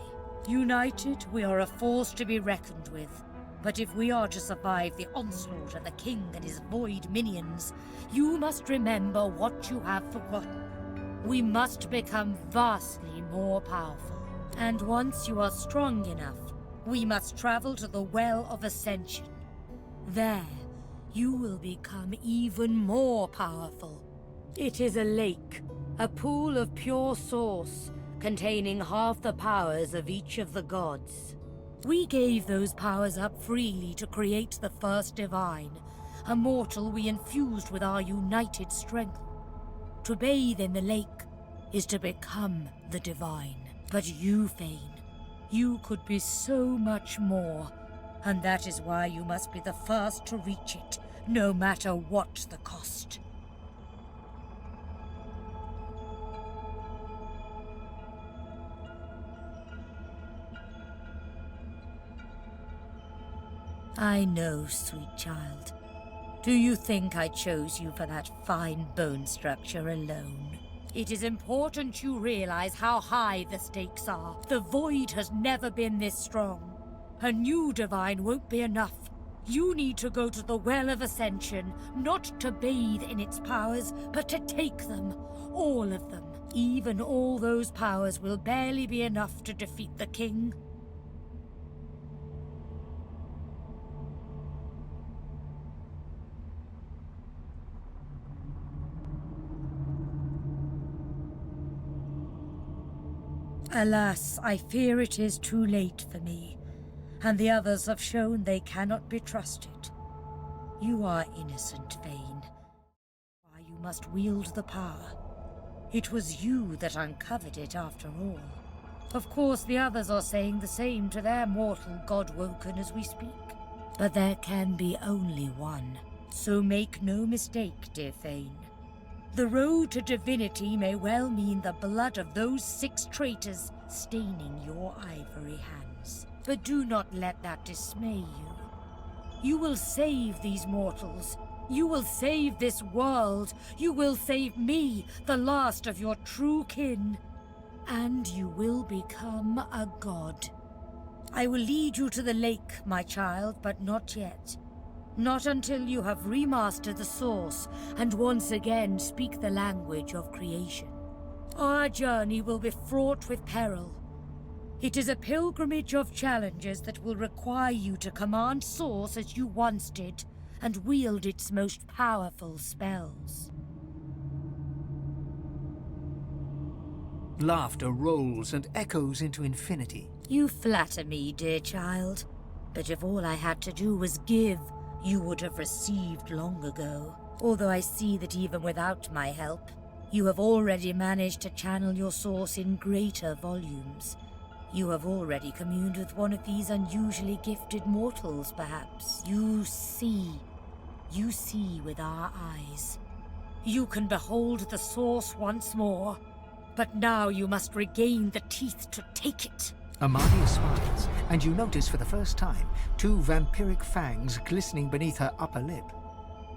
United, we are a force to be reckoned with. But if we are to survive the onslaught of the king and his void minions, you must remember what you have forgotten. We must become vastly more powerful. And once you are strong enough, we must travel to the Well of Ascension. There, you will become even more powerful. It is a lake, a pool of pure source, containing half the powers of each of the gods. We gave those powers up freely to create the first divine, a mortal we infused with our united strength. To bathe in the lake is to become the divine. But you, Fane, you could be so much more, and that is why you must be the first to reach it, no matter what the cost. I know, sweet child. Do you think I chose you for that fine bone structure alone? It is important you realize how high the stakes are. The Void has never been this strong. A new divine won't be enough. You need to go to the Well of Ascension, not to bathe in its powers, but to take them. All of them. Even all those powers will barely be enough to defeat the king. Alas, I fear it is too late for me, and the others have shown they cannot be trusted. You are innocent, Fane. Why you must wield the power. It was you that uncovered it after all. Of course, the others are saying the same to their mortal god-woken as we speak. But there can be only one, so make no mistake, dear Fane. The road to divinity may well mean the blood of those 6 traitors staining your ivory hands. But do not let that dismay you. You will save these mortals. You will save this world. You will save me, the last of your true kin. And you will become a god. I will lead you to the lake, my child, but not yet. Not until you have remastered the source and once again speak the language of creation. Our journey will be fraught with peril. It is a pilgrimage of challenges that will require you to command Source as you once did, and wield its most powerful spells. Laughter rolls and echoes into infinity. You flatter me, dear child. But if all I had to do was give, you would have received long ago. Although I see that even without my help, you have already managed to channel your source in greater volumes. You have already communed with one of these unusually gifted mortals, perhaps. You see with our eyes. You can behold the source once more, but now you must regain the teeth to take it. Amadia smiles, and you notice for the first time 2 vampiric fangs glistening beneath her upper lip.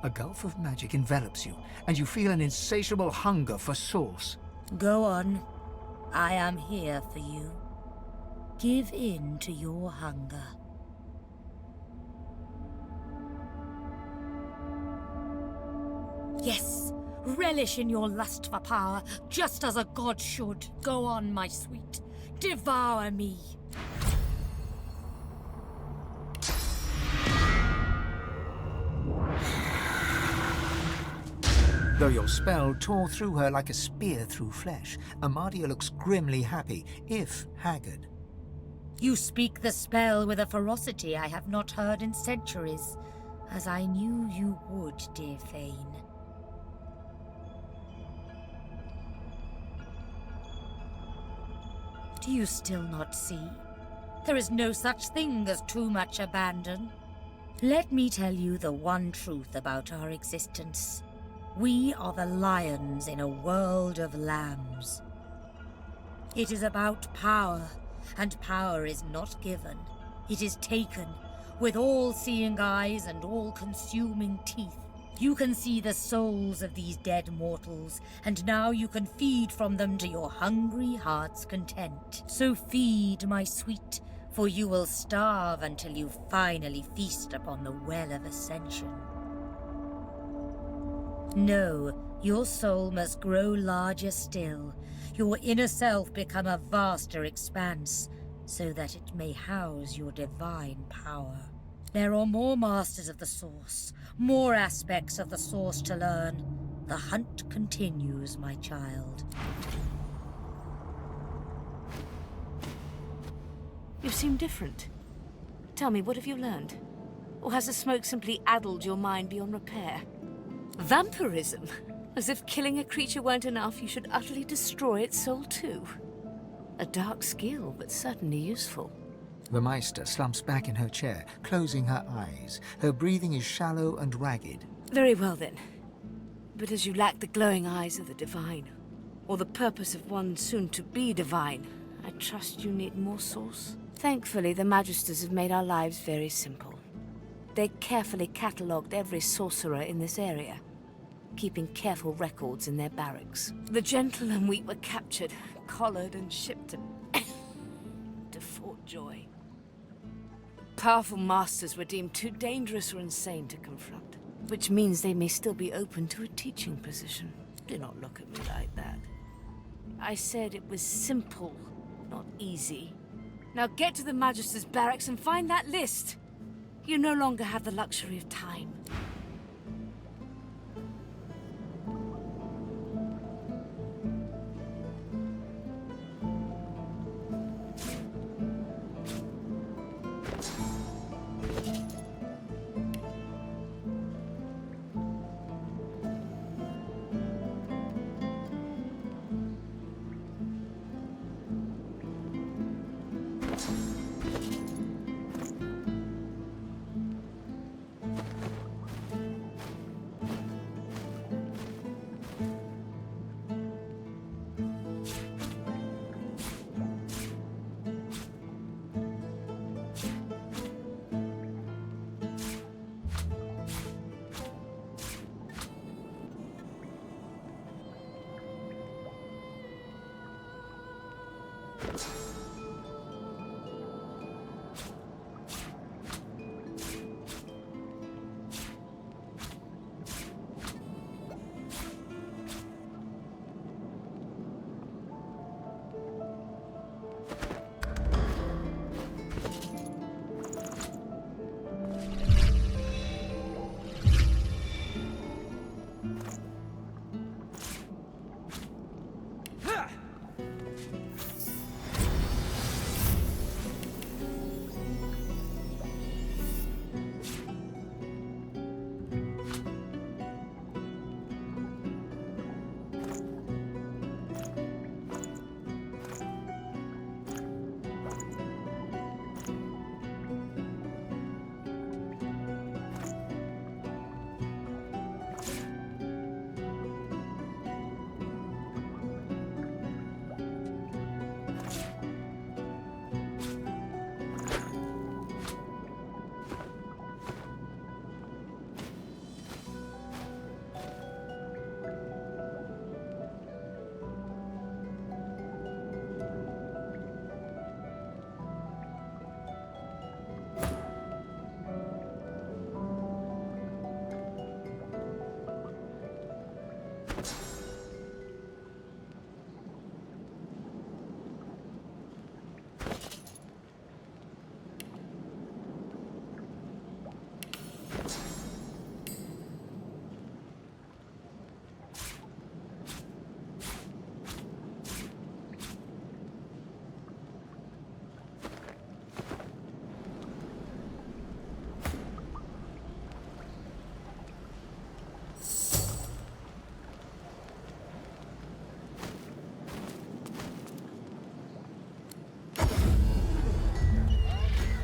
A gulf of magic envelops you, and you feel an insatiable hunger for source. Go on. I am here for you. Give in to your hunger. Yes, relish in your lust for power, just as a god should. Go on, my sweet. Devour me. Though your spell tore through her like a spear through flesh, Amadia looks grimly happy, if haggard. You speak the spell with a ferocity I have not heard in centuries, as I knew you would, dear Fane. Do you still not see? There is no such thing as too much abandon. Let me tell you the one truth about our existence. We are the lions in a world of lambs. It is about power, and power is not given. It is taken, with all-seeing eyes and all-consuming teeth. You can see the souls of these dead mortals, and now you can feed from them to your hungry heart's content. So feed, my sweet, for you will starve until you finally feast upon the Well of Ascension. No, your soul must grow larger still, your inner self become a vaster expanse, so that it may house your divine power. There are more masters of the Source, more aspects of the Source to learn. The hunt continues, my child. You seem different. Tell me, what have you learned? Or has the smoke simply addled your mind beyond repair? Vampirism? As if killing a creature weren't enough, you should utterly destroy its soul too. A dark skill, but certainly useful. The Meister slumps back in her chair, closing her eyes. Her breathing is shallow and ragged. Very well then. But as you lack the glowing eyes of the divine, or the purpose of one soon to be divine, I trust you need more source. Thankfully, the Magisters have made our lives very simple. They carefully catalogued every sorcerer in this area, keeping careful records in their barracks. The gentle and weak were captured, collared and shipped to Fort Joy. Powerful masters were deemed too dangerous or insane to confront, which means they may still be open to a teaching position. Do not look at me like that. I said it was simple, not easy. Now get to the Magister's barracks and find that list. You no longer have the luxury of time.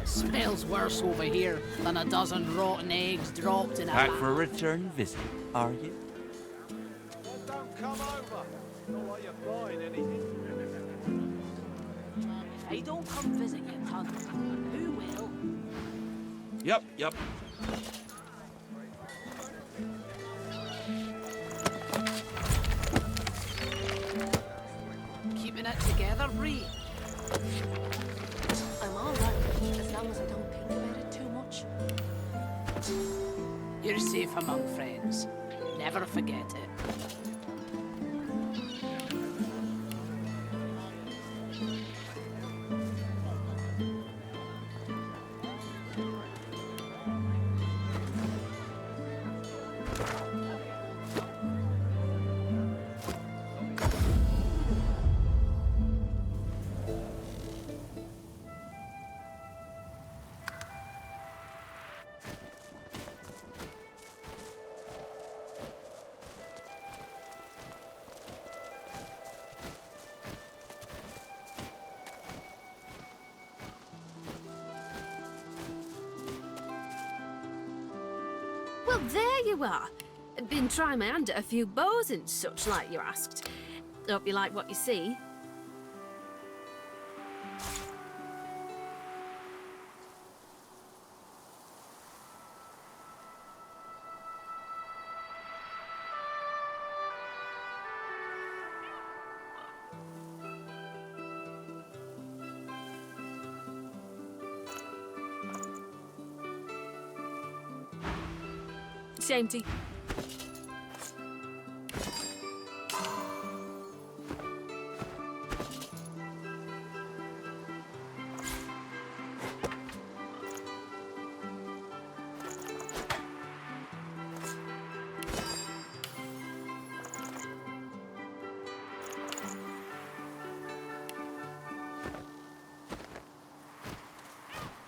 Smells worse over here than a dozen rotten eggs dropped in a Back for a return visit, are you? Don't come over. Not like you're buying anything. If I don't come visit you, Ton, who will? Yep. Keeping it together, Bree? I'm all right, as long as I don't think about it too much. You're safe among friends. Never forget it. Well, there you are. Been trying my hand at a few bows and such, like you asked. Hope you like what you see. Shame to...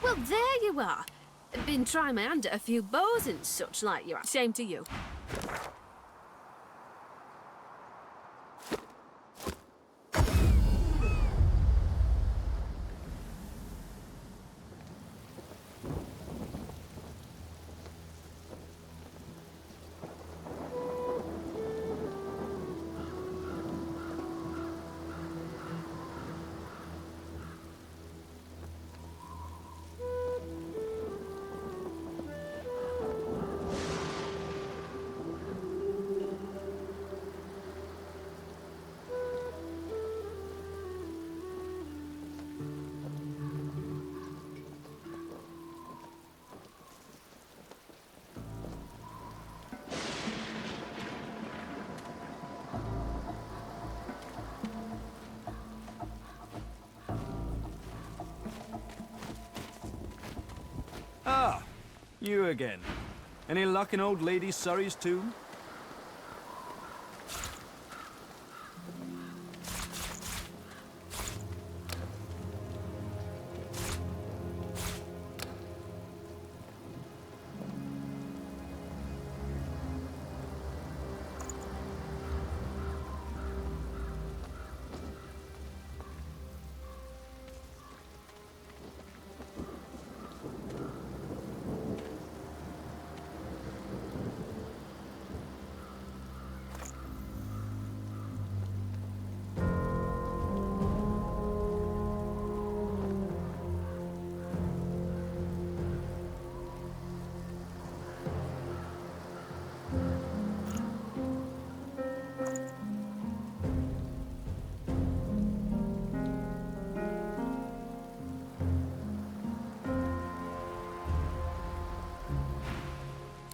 Well, there you are. Been trying my hand at a few bows and such like you are. Shame to you. Ah, you again. Any luck in old Lady Surrey's tomb?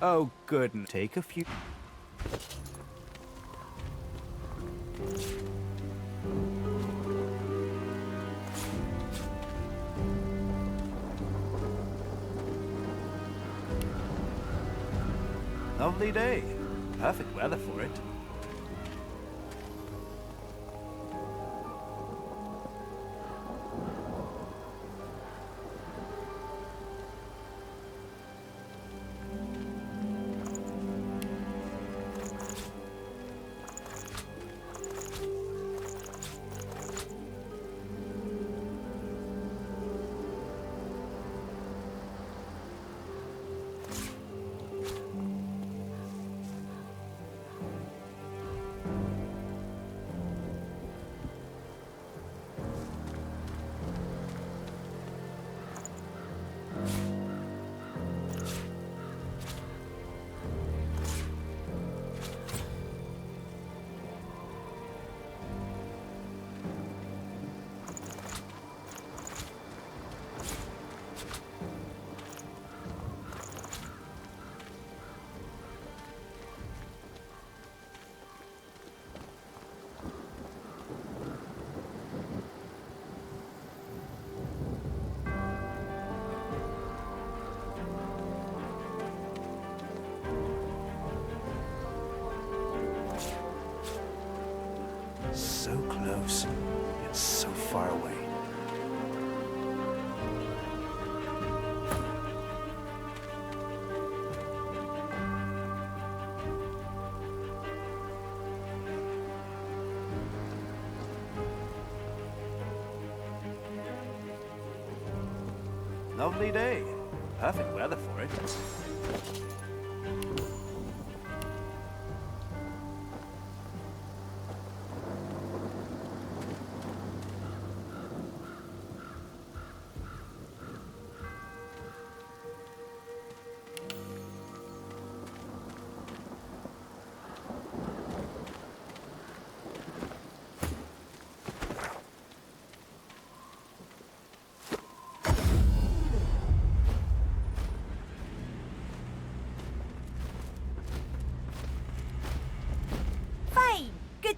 Oh, goodness. Take a few... Lovely day. Perfect weather for it. So close, yet so far away. Lovely day. Perfect weather for it.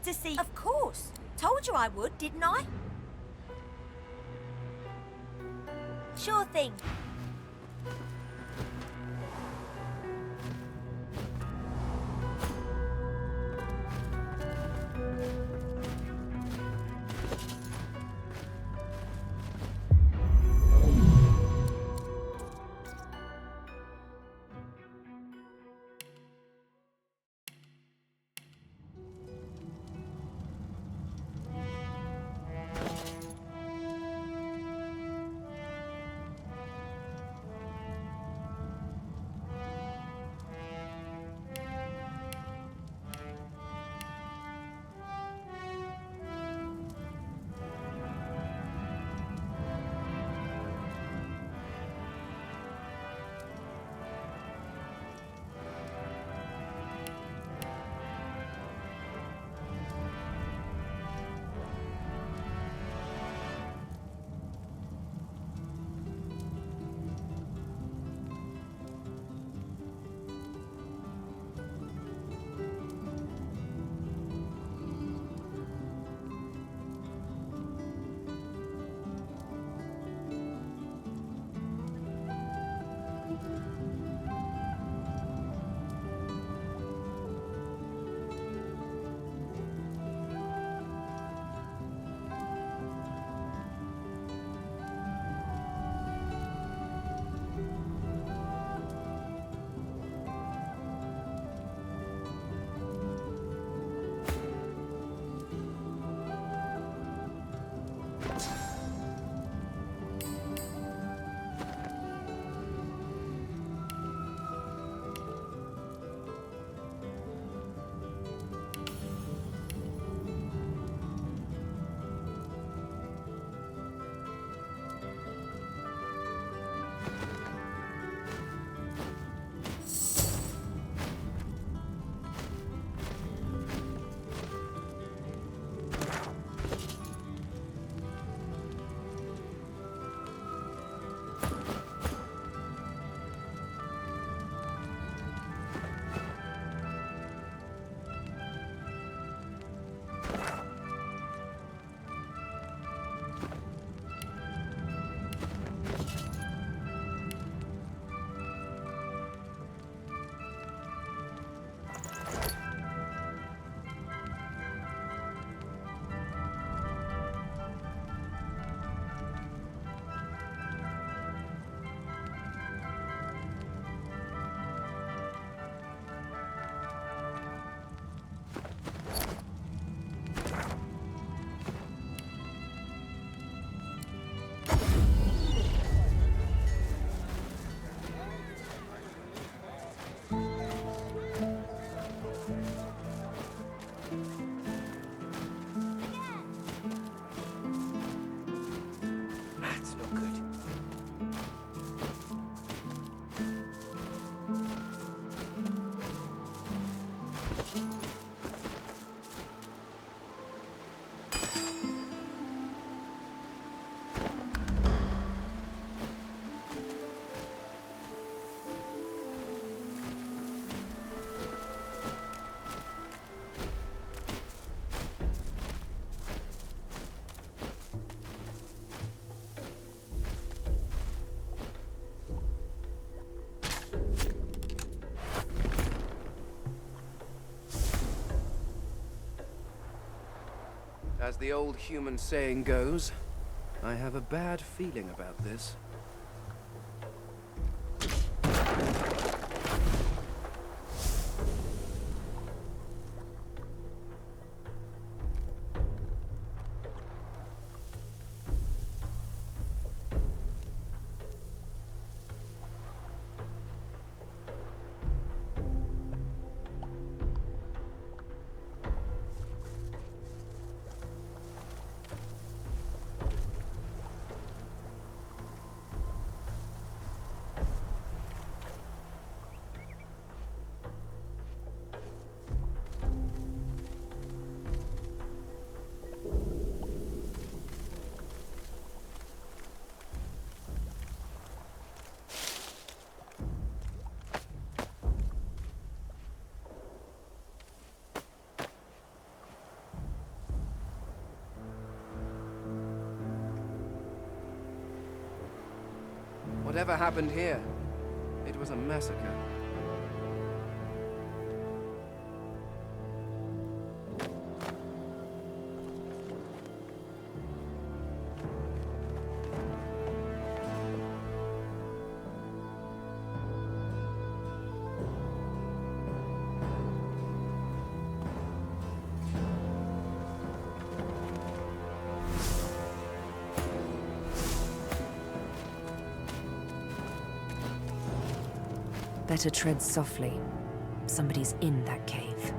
wanted to see... Of course. Told you I would, didn't I? Sure thing. As the old human saying goes, I have a bad feeling about this. Whatever happened here, it was a massacre. Better tread softly. Somebody's in that cave.